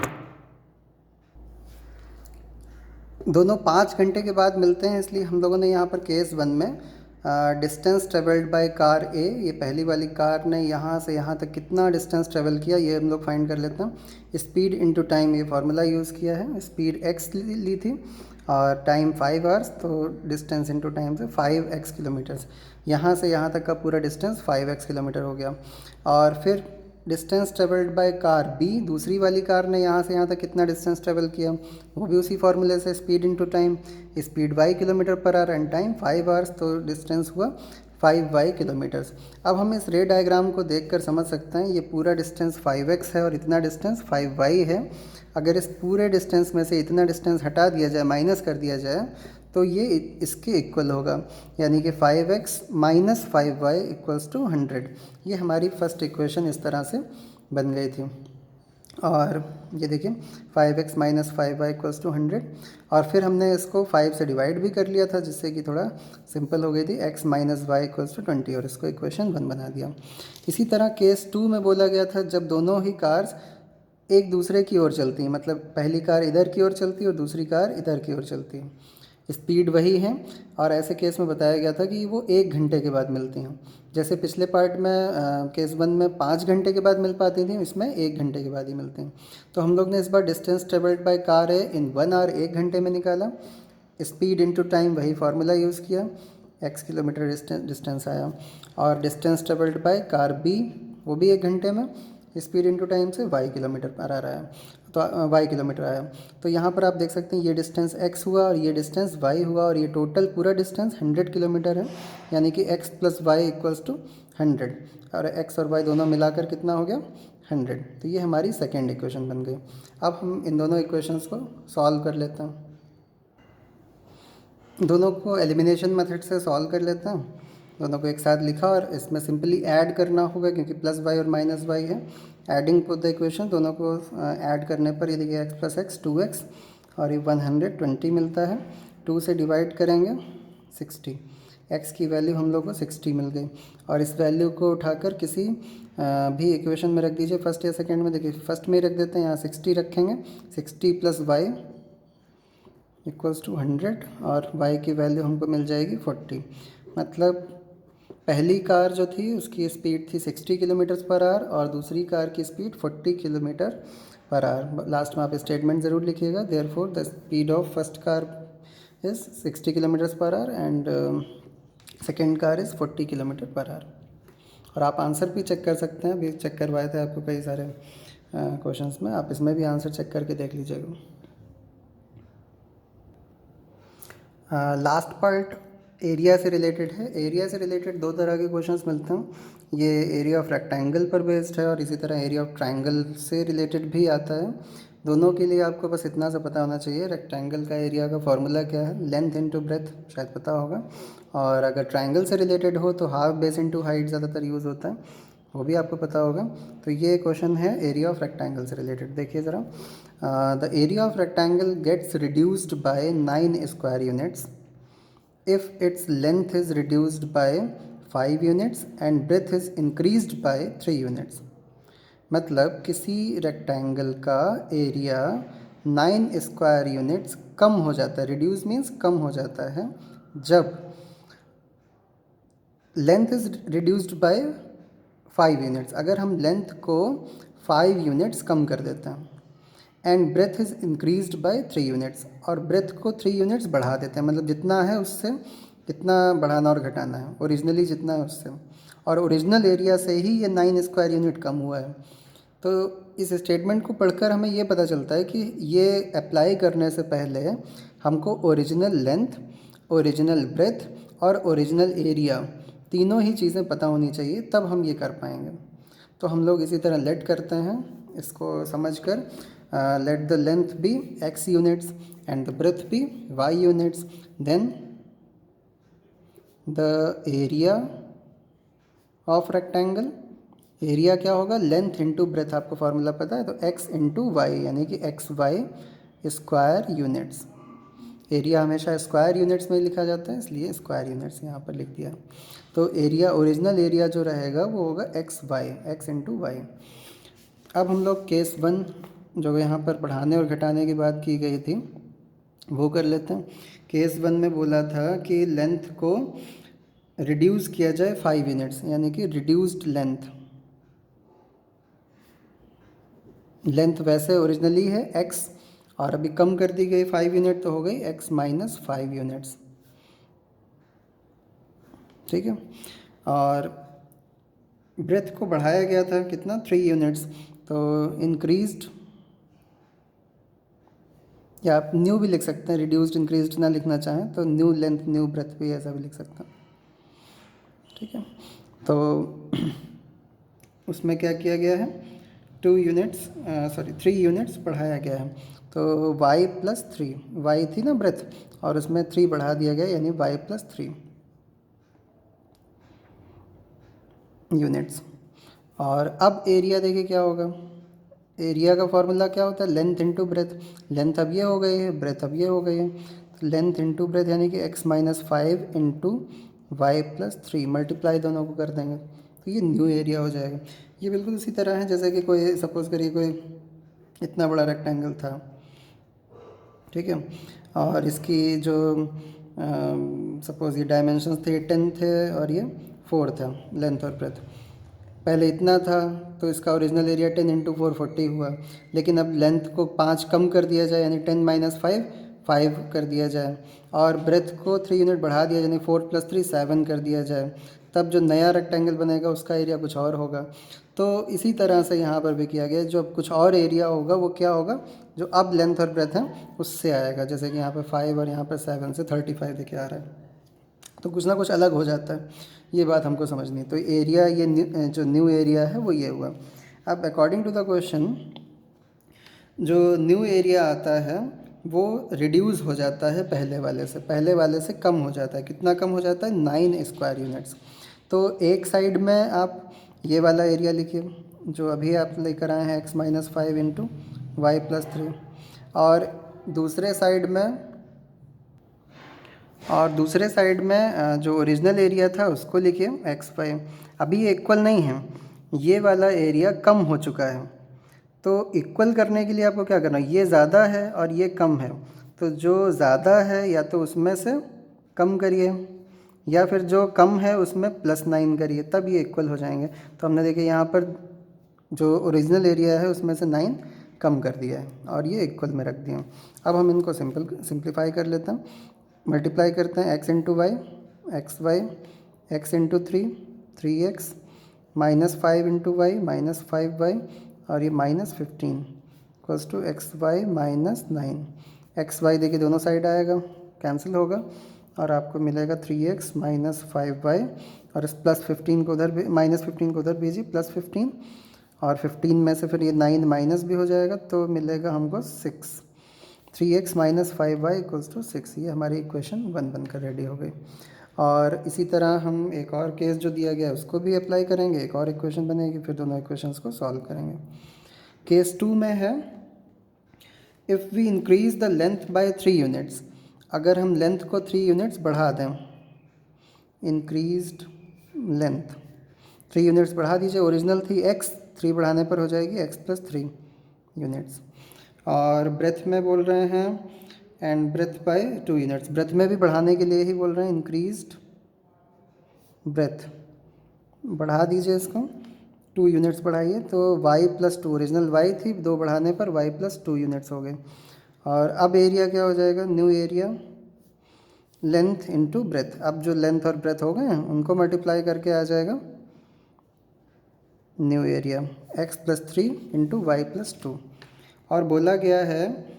दोनों 5 घंटे के बाद मिलते हैं, इसलिए हम लोगों ने यहाँ पर केस 1 में डिस्टेंस ट्रेवल्ड बाय कार ए, ये पहली वाली कार ने यहाँ से यहाँ तक कितना डिस्टेंस ट्रेवल किया ये हम लोग फाइंड कर लेते हैं। स्पीड इनटू टाइम ये फार्मूला यूज़ किया है, स्पीड x ली थी और टाइम 5 आवर्स, तो डिस्टेंस इनटू टाइम से 5x किलोमीटर्स। यहाँ से यहाँ तक का पूरा डिस्टेंस 5x किलोमीटर हो गया। और फिर distance travelled by car B, दूसरी वाली कार ने यहाँ से यहाँ तक कितना डिस्टेंस ट्रेवल किया, वो भी उसी फार्मूले से, speed into time. Speed y kilometre per hour and time 5 hours, तो डिस्टेंस हुआ 5y किलोमीटर्स। अब हम इस रे डायग्राम को देखकर समझ सकते हैं ये पूरा डिस्टेंस 5x है और इतना डिस्टेंस 5y है। अगर इस पूरे डिस्टेंस में से इतना डिस्टेंस हटा दिया जाए, माइनस कर दिया जाए, तो ये इसके इक्वल होगा, यानी कि 5x minus 5y equals to 100। ये हमारी फर्स्ट इक्वेशन इस तरह से बन गई थी। और ये देखिए 5x minus 5y equals to 100, और फिर हमने इसको 5 से डिवाइड भी कर लिया था जिससे कि थोड़ा सिंपल हो गई थी, x minus y equals to 20, और इसको इक्वेशन 1 बना दिया। इसी तरह केस 2 में बोला गया था जब दोनों ही कार्स एक दूसरे की ओर चलती हैं, मतलब पहली कार इधर की ओर चलती है और दूसरी कार इधर की ओर चलती है, स्पीड वही है, और ऐसे केस में बताया गया था कि वो 1 घंटे के बाद मिलती हैं। जैसे पिछले पार्ट में केस 1 में 5 घंटे के बाद मिल पाती थी, इसमें 1 घंटे के बाद ही मिलती हैं। तो हम लोग ने इस बार डिस्टेंस ट्रेवल्ड बाय कार है इन 1 आवर 1 घंटे में निकाला, स्पीड इनटू टाइम वही फार्मूला यूज़ किया, x किलोमीटर डिस्टेंस आया, और distance travelled by car B वो भी 1 घंटे में, स्पीड इंटू टाइम से y किलोमीटर पर आ रहा है, तो y किलोमीटर आया। तो यहाँ पर आप देख सकते हैं ये डिस्टेंस x हुआ और ये डिस्टेंस y हुआ और ये टोटल पूरा डिस्टेंस 100 किलोमीटर है, यानी कि x + y = 100 और x और y दोनों मिलाकर कितना हो गया 100। तो ये हमारी सेकेंड इक्वेशन बन गई। अब हम इन दोनों इक्वेशंस को सॉल्व कर लेते हैं, दोनों को एलिमिनेशन मेथड से सॉल्व कर लेते हैं। दोनों को एक साथ लिखा और इसमें सिंपली ऐड करना होगा क्योंकि +y और -y है। एडिंग पुट द इक्वेशन, दोनों को ऐड करने पर ये देखिए x + x 2x और ये 120 मिलता है। 2 से डिवाइड करेंगे 60, x की वैल्यू हम लोग को 60 मिल गई और इस वैल्यू को उठाकर किसी भी इक्वेशन में रख दीजिए, फर्स्ट या सेकेंड में। देखिए फर्स्ट में रख देते हैं, यहाँ 60 रखेंगे, 60 + y = 100 और y की वैल्यू हमको मिल जाएगी 40। मतलब पहली कार जो थी उसकी स्पीड थी 60 km/h और दूसरी कार की स्पीड 40 km/h। लास्ट में आप स्टेटमेंट ज़रूर लिखिएगा, therefore the speed of first car is 60 km/h and second car is 40 km/h। और आप आंसर भी चेक कर सकते हैं, अभी चेक करवाए थे आपको कई सारे क्वेश्चंस में, आप इसमें भी आंसर चेक करके देख लीजिएगा। लास्ट पार्ट एरिया से रिलेटेड है। एरिया से रिलेटेड दो तरह के क्वेश्चंस मिलते हैं, ये एरिया ऑफ रेक्टेंगल पर बेस्ड है और इसी तरह एरिया ऑफ ट्रायंगल से रिलेटेड भी आता है। दोनों के लिए आपको बस इतना सा पता होना चाहिए, रेक्टेंगल का एरिया का फॉर्मूला क्या है, लेंथ इनटू ब्रेथ, शायद पता होगा। और अगर ट्रायंगल से रिलेटेड हो तो हाफ बेस इनटू हाइट ज़्यादातर यूज़ होता है, वो भी आपको पता होगा। तो ये क्वेश्चन है एरिया ऑफ रेक्टेंगल से रिलेटेड। देखिए ज़रा, the area of rectangle gets reduced by 9 square units if its length is reduced by 5 units and breadth is increased by 3 units। मतलब किसी रेक्टेंगल का एरिया 9 स्क्वायर यूनिट्स कम हो जाता है, रिड्यूस मीन्स कम हो जाता है, जब length is reduced by 5 units, अगर हम लेंथ को 5 यूनिट्स कम कर देते हैं, and breadth is increased by 3 units, और ब्रेथ को 3 यूनिट्स बढ़ा देते हैं, मतलब जितना है उससे कितना बढ़ाना और घटाना है, ओरिजिनली जितना है उससे, और ओरिजिनल एरिया से ही ये 9 स्क्वायर यूनिट कम हुआ है। तो इस स्टेटमेंट को पढ़कर हमें ये पता चलता है कि ये अप्लाई करने से पहले हमको ओरिजिनल लेंथ, ओरिजिनल ब्रेथ और ओरिजिनल एरिया तीनों ही चीज़ें पता होनी चाहिए, तब हम ये कर पाएंगे। तो हम लोग इसी तरह लेट करते हैं, इसको समझकर let the length be x units and the breadth be y units, then the area of rectangle, area क्या होगा, लेंथ इंटू ब्रेथ, आपको फार्मूला पता है, तो x इंटू वाई यानी कि XY स्क्वायर यूनिट्स। एरिया हमेशा स्क्वायर यूनिट्स में लिखा जाता है, इसलिए स्क्वायर यूनिट्स यहाँ पर लिख दिया। तो एरिया, ओरिजिनल एरिया जो रहेगा वो होगा XY, x इंटू वाई। अब हम लोग केस 1 जो यहाँ पर बढ़ाने और घटाने की बात की गई थी वो कर लेते हैं। केस 1 में बोला था कि लेंथ को रिड्यूस किया जाए 5 यूनिट्स, यानी कि रिड्यूस्ड लेंथ। लेंथ वैसे ओरिजिनली है x और अभी कम कर दी गई 5 यूनिट, तो हो गई x - 5 यूनिट्स, ठीक है। और ब्रेथ को बढ़ाया गया था कितना, 3 यूनिट्स, तो इंक्रीज्ड, या आप न्यू भी लिख सकते हैं, रिड्यूस्ड इंक्रीज्ड ना लिखना चाहें तो न्यू लेंथ न्यू ब्रेथ भी ऐसा भी लिख सकते हैं, ठीक है। तो उसमें क्या किया गया है, 3 यूनिट्स बढ़ाया गया है। तो y + 3, y थी ना ब्रेथ और उसमें 3 बढ़ा दिया गया, यानी y + 3 यूनिट्स। और अब एरिया देखिए क्या होगा, एरिया का फॉर्मूला क्या होता है, लेंथ इंटू ब्रेथ। लेंथ अब ये हो गई है, ब्रेथ अब ये हो गई है, तो लेंथ इंटू ब्रेथ यानी कि x - 5 इंटू वाई + 3, मल्टीप्लाई दोनों को कर देंगे तो ये न्यू एरिया हो जाएगा। ये बिल्कुल उसी तरह है जैसे कि कोई सपोज़ करिए कोई इतना बड़ा रेक्टेंगल था, ठीक है, और इसकी जो सपोज़ ये डायमेंशंस थे 10 थे और ये 4 था, लेंथ और ब्रेथ। पहले इतना था तो इसका ओरिजिनल एरिया 10 इंटू 4 40 हुआ, लेकिन अब लेंथ को 5 कम कर दिया जाए यानी 10 - 5 5 कर दिया जाए, और ब्रेथ को 3 यूनिट बढ़ा दिया यानी 4 + 3 7 कर दिया जाए, तब जो नया रेक्टेंगल बनेगा उसका एरिया कुछ और होगा। तो इसी तरह से यहाँ पर भी किया गया है, जो अब कुछ और एरिया होगा वो क्या होगा, जो अब लेंथ और ब्रेथ है उससे आएगा। जैसे कि यहाँ पर 5 और यहाँ पर 7 से 35 देखिए आ रहा है, तो कुछ ना कुछ अलग हो जाता है, ये बात हमको समझनी है। तो एरिया ये जो न्यू एरिया है वो ये हुआ। अब अकॉर्डिंग टू द क्वेश्चन जो न्यू एरिया आता है वो रिड्यूस हो जाता है पहले वाले से कम हो जाता है। कितना कम हो जाता है, 9 स्क्वायर यूनिट्स। तो एक साइड में आप ये वाला एरिया लिखिए जो अभी आप लेकर आए हैं x-5 इंटू वाई प्लस 3, और दूसरे साइड में जो ओरिजिनल एरिया था उसको लिखिए x5। अभी ये इक्वल नहीं है, ये वाला एरिया कम हो चुका है। तो इक्वल करने के लिए आपको क्या करना है, ये ज़्यादा है और ये कम है, तो जो ज़्यादा है या तो उसमें से कम करिए या फिर जो कम है उसमें +9 करिए, तब ये इक्वल हो जाएंगे। तो हमने देखिए यहाँ पर जो ओरिजिनल एरिया है उसमें से 9 कम कर दिया है और ये इक्वल में रख दिया। अब हम इनको सिंप्लीफाई कर लेते हैं, मल्टीप्लाई करते हैं x into y XY, x into 3 -5 into y -5y, और ये -15 इक्वल्स टू XY -9। XY देखिए दोनों साइड आएगा, कैंसिल होगा और आपको मिलेगा 3x -5y, और इस +15 को उधर -15 को उधर भेजिए +15, और 15 में से फिर ये 9 माइनस भी हो जाएगा तो मिलेगा हमको 6। 3x -5y equals to 6। ये हमारी इक्वेशन 1 बनकर रेडी हो गई। और इसी तरह हम एक और केस जो दिया गया है उसको भी अप्लाई करेंगे, एक और इक्वेशन बनेगी, फिर दोनों इक्वेशंस को सॉल्व करेंगे। केस 2 में है if we increase the length by 3 units, अगर हम लेंथ को 3 यूनिट्स बढ़ा दें, इंक्रीज्ड लेंथ 3 यूनिट्स बढ़ा दीजिए, ओरिजिनल थी x, 3 बढ़ाने पर हो जाएगी x + 3 यूनिट्स। और ब्रेथ में बोल रहे हैं and breadth by 2 units, breadth में भी बढ़ाने के लिए ही बोल रहे हैं, इंक्रीज्ड ब्रेथ बढ़ा दीजिए इसको 2 यूनिट्स बढ़ाइए, तो y + 2, ओरिजिनल y थी, 2 बढ़ाने पर y + 2 यूनिट्स हो गए। और अब एरिया क्या हो जाएगा, new area length into breadth. अब जो लेंथ और ब्रेथ हो गए हैं उनको मल्टीप्लाई करके आ जाएगा new area x + 3 into y + 2। और बोला गया है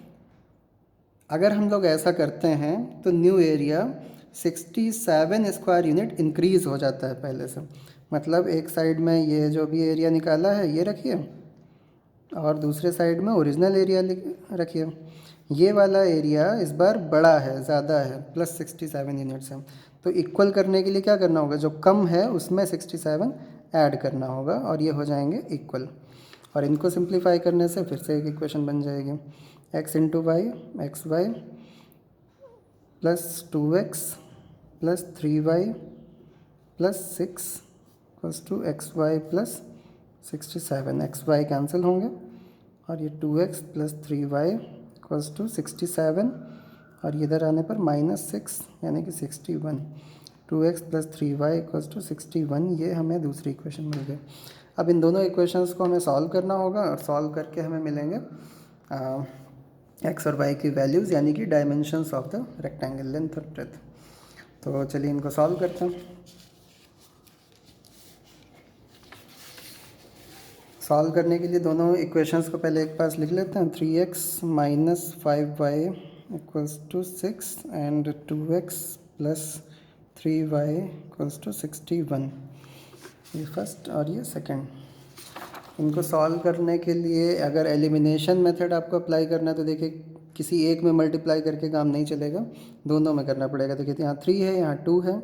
अगर हम लोग ऐसा करते हैं तो new area 67 square unit increase हो जाता है पहले से। मतलब एक साइड में ये जो भी एरिया निकाला है ये रखिए और दूसरे साइड में ओरिजिनल एरिया रखिए। ये वाला एरिया इस बार बड़ा है, ज़्यादा है, +67 यूनिट्स है। तो इक्वल करने के लिए क्या करना होगा, जो कम है उसमें 67 ऐड करना होगा और ये हो जाएंगे इक्वल। और इनको सिंप्लीफाई करने से फिर से एक इक्वेशन बन जाएगी, x into y XY + 2x + 3y + 6 equals to XY + 67। XY cancel होंगे और ये 2x + 3y इक्वल्स टू 67, और इधर आने पर -6 यानी कि 61। 2x + 3y इक्वल्स टू 61, ये हमें दूसरी इक्वेशन मिल गई। अब इन दोनों इक्वेशंस को हमें सॉल्व करना होगा और सॉल्व करके हमें मिलेंगे x और y की वैल्यूज़, यानी कि dimensions of the rectangle, length और ब्रेथ। तो चलिए इनको सॉल्व करते हैं। सॉल्व करने के लिए दोनों इक्वेशंस को पहले एक पास लिख लेते हैं। 3x - 5y equals to 6 and 2x + 3y equals to 61, ये फर्स्ट और ये सेकंड। इनको सॉल्व करने के लिए अगर एलिमिनेशन मेथड आपको अप्लाई करना है तो देखिए किसी एक में मल्टीप्लाई करके काम नहीं चलेगा, दोनों में करना पड़ेगा। देखिए यहाँ 3 है, यहाँ 2 है,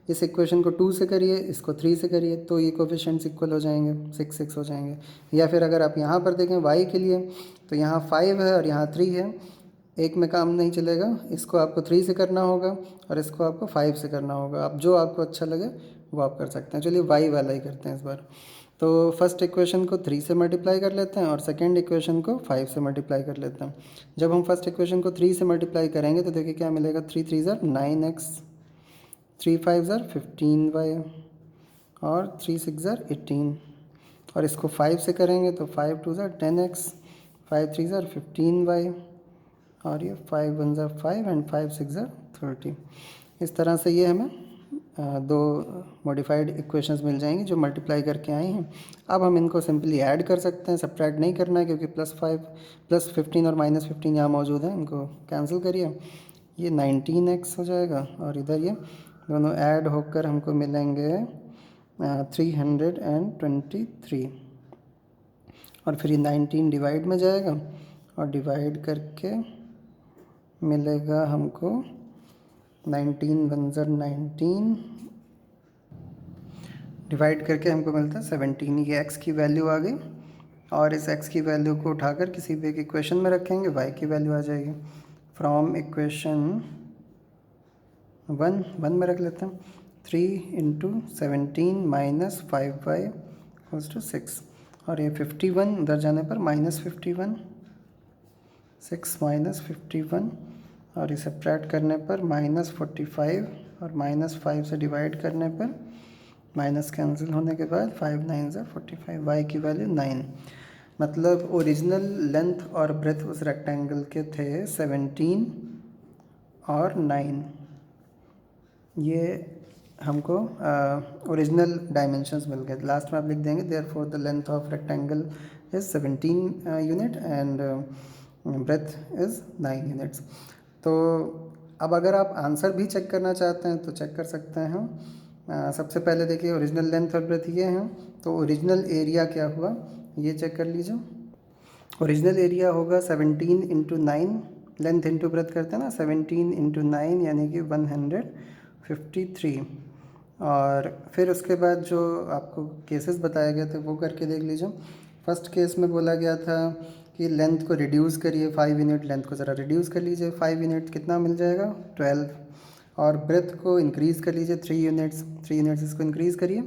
इस इक्वेशन को 2 से करिए, इसको 3 से करिए, तो ये कोफिशिएंट्स इक्वल हो जाएंगे, 6 हो जाएंगे। या फिर अगर आप यहाँ पर देखें y के लिए तो यहाँ 5 है और यहाँ 3 है, एक में काम नहीं चलेगा, इसको आपको 3 से करना होगा और इसको आपको 5 से करना होगा। अब जो आपको अच्छा लगे वो आप कर सकते हैं। चलिए y वाला ही करते हैं इस बार। तो फर्स्ट इक्वेशन को 3 से मल्टीप्लाई कर लेते हैं और सेकंड इक्वेशन को 5 से मल्टीप्लाई कर लेते हैं। जब हम फर्स्ट इक्वेशन को 3 से मल्टीप्लाई करेंगे तो देखिए क्या मिलेगा, 3 3 ज़ार 9x, 3 5 ज़ार 15y और 3 6 ज़ार 18। और इसको 5 से करेंगे तो 5 2 ज़ार 10x, 5 3 ज़ार 15y और ये 5 1 ज़ार 5 एंड 5 6 ज़ार 30। इस तरह से ये हमें दो मॉडिफाइड इक्वेशंस मिल जाएंगी जो मल्टीप्लाई करके आई हैं। अब हम इनको सिंपली ऐड कर सकते हैं, सब्ट्रैक्ट नहीं करना है क्योंकि +15 और -15 यहाँ मौजूद है, इनको कैंसिल करिए। ये 19x हो जाएगा और इधर ये दोनों ऐड होकर हमको मिलेंगे 323 और फिर ये 19 डिवाइड में जाएगा और डिवाइड करके मिलेगा हमको 19 1 19 डिवाइड करके हमको मिलता है 17। ये x की वैल्यू आ गई और इस x की वैल्यू को उठाकर किसी भी एक इक्वेशन में रखेंगे, y की वैल्यू आ जाएगी। फ्रॉम इक्वेशन 1 में रख लेते हैं 3 × 17 - 5y = 6 और ये 51 उधर जाने पर -51 6 - 51 और इसे सब्ट्रैक्ट करने पर -45 और -5 से डिवाइड करने पर माइनस कैंसिल होने के बाद 5 9 ज़ा 45, y की वैल्यू 9। मतलब ओरिजिनल लेंथ और ब्रेथ उस रेक्टेंगल के थे 17 और 9। ये हमको ओरिजिनल डायमेंशंस मिल गए। लास्ट में आप लिख देंगे therefore the length of rectangle is 17 unit and breadth is 9 units. तो अब अगर आप आंसर भी चेक करना चाहते हैं तो चेक कर सकते हैं हम। सबसे पहले देखिए ओरिजिनल लेंथ और ब्रेथ ये हैं, तो ओरिजिनल एरिया क्या हुआ ये चेक कर लीजिए। ओरिजिनल एरिया होगा 17 × 9, लेंथ इंटू ब्रेथ करते हैं ना, 17 × 9 यानी कि 153। और फिर उसके बाद जो आपको केसेस बताए गए थे वो करके देख लीजिए। फर्स्ट केस में बोला गया था कि लेंथ को रिड्यूस करिए 5 यूनिट, लेंथ को ज़रा रिड्यूस कर लीजिए 5 यूनिट, कितना मिल जाएगा 12। और ब्रेथ को इंक्रीज़ कर लीजिए 3 यूनिट्स इसको इंक्रीज़ करिए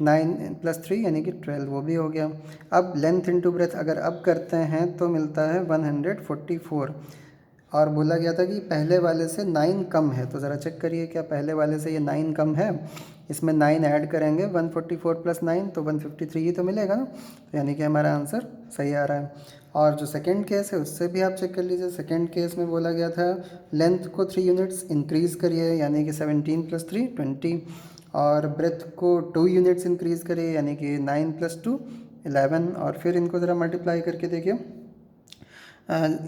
9 + 3 यानी कि 12, वो भी हो गया। अब लेंथ इंटू ब्रेथ अगर अब करते हैं तो मिलता है 144 और बोला गया था कि पहले वाले से 9 कम है, तो ज़रा चेक करिए क्या पहले वाले से ये 9 कम है। इसमें 9 ऐड करेंगे 144 + 9 तो 153 ही तो मिलेगा ना, तो यानी कि हमारा आंसर सही आ रहा है। और जो सेकंड केस है उससे भी आप चेक कर लीजिए। सेकंड केस में बोला गया था लेंथ को 3 यूनिट्स इंक्रीज़ करिए यानी कि 17 + 3 20 और ब्रेथ को 2 यूनिट्स इंक्रीज़ करिए यानी कि 9 + 2 11 और फिर इनको ज़रा मल्टीप्लाई करके देखिए।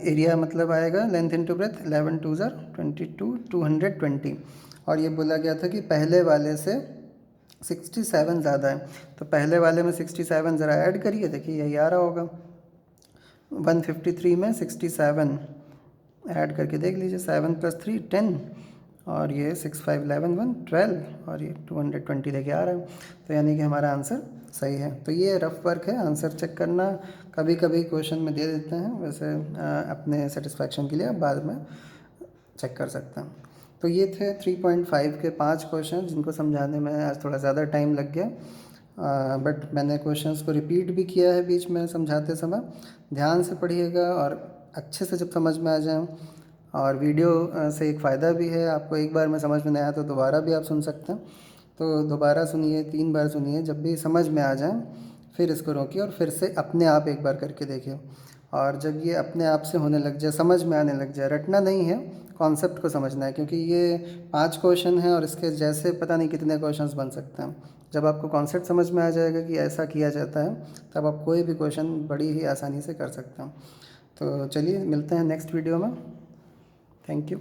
एरिया मतलब आएगा लेंथ इंटू ब्रेथ 11 2 ज़ा 22 220 और ये बोला गया था कि पहले वाले से 67 ज़्यादा है, तो पहले वाले में 67 ज़रा ऐड करिए, देखिए यही आ रहा होगा 153 में 67 ऐड करके देख लीजिए 7 + 3 10 और ये 6 5 11 1 12 और ये 220 देखिए आ रहा है, तो यानी कि हमारा आंसर सही है। तो ये रफ वर्क है, आंसर चेक करना कभी कभी क्वेश्चन में दे देते हैं, वैसे अपने सेटिस्फैक्शन के लिए आप बाद में चेक कर सकते हैं। तो ये थे 3.5 के 5 क्वेश्चन जिनको समझाने में आज थोड़ा ज़्यादा टाइम लग गया, बट मैंने क्वेश्चंस को रिपीट भी किया है बीच में समझाते समय। ध्यान से पढ़िएगा और अच्छे से जब समझ में आ जाए, और वीडियो से एक फ़ायदा भी है, आपको एक बार में समझ में नहीं आया तो दोबारा भी आप सुन सकते हैं, तो दोबारा सुनिए 3 बार सुनिए, जब भी समझ में आ जाए फिर इसको रोकिए और फिर से अपने आप एक बार करके देखिए। और जब ये अपने आप से होने लग जाए, समझ में आने लग जाए, रटना नहीं है, कॉन्सेप्ट को समझना है, क्योंकि ये 5 क्वेश्चन हैं और इसके जैसे पता नहीं कितने क्वेश्चंस बन सकते हैं। जब आपको कॉन्सेप्ट समझ में आ जाएगा कि ऐसा किया जाता है, तब आप कोई भी क्वेश्चन बड़ी ही आसानी से कर सकते हैं। तो चलिए मिलते हैं नेक्स्ट वीडियो में। Thank you.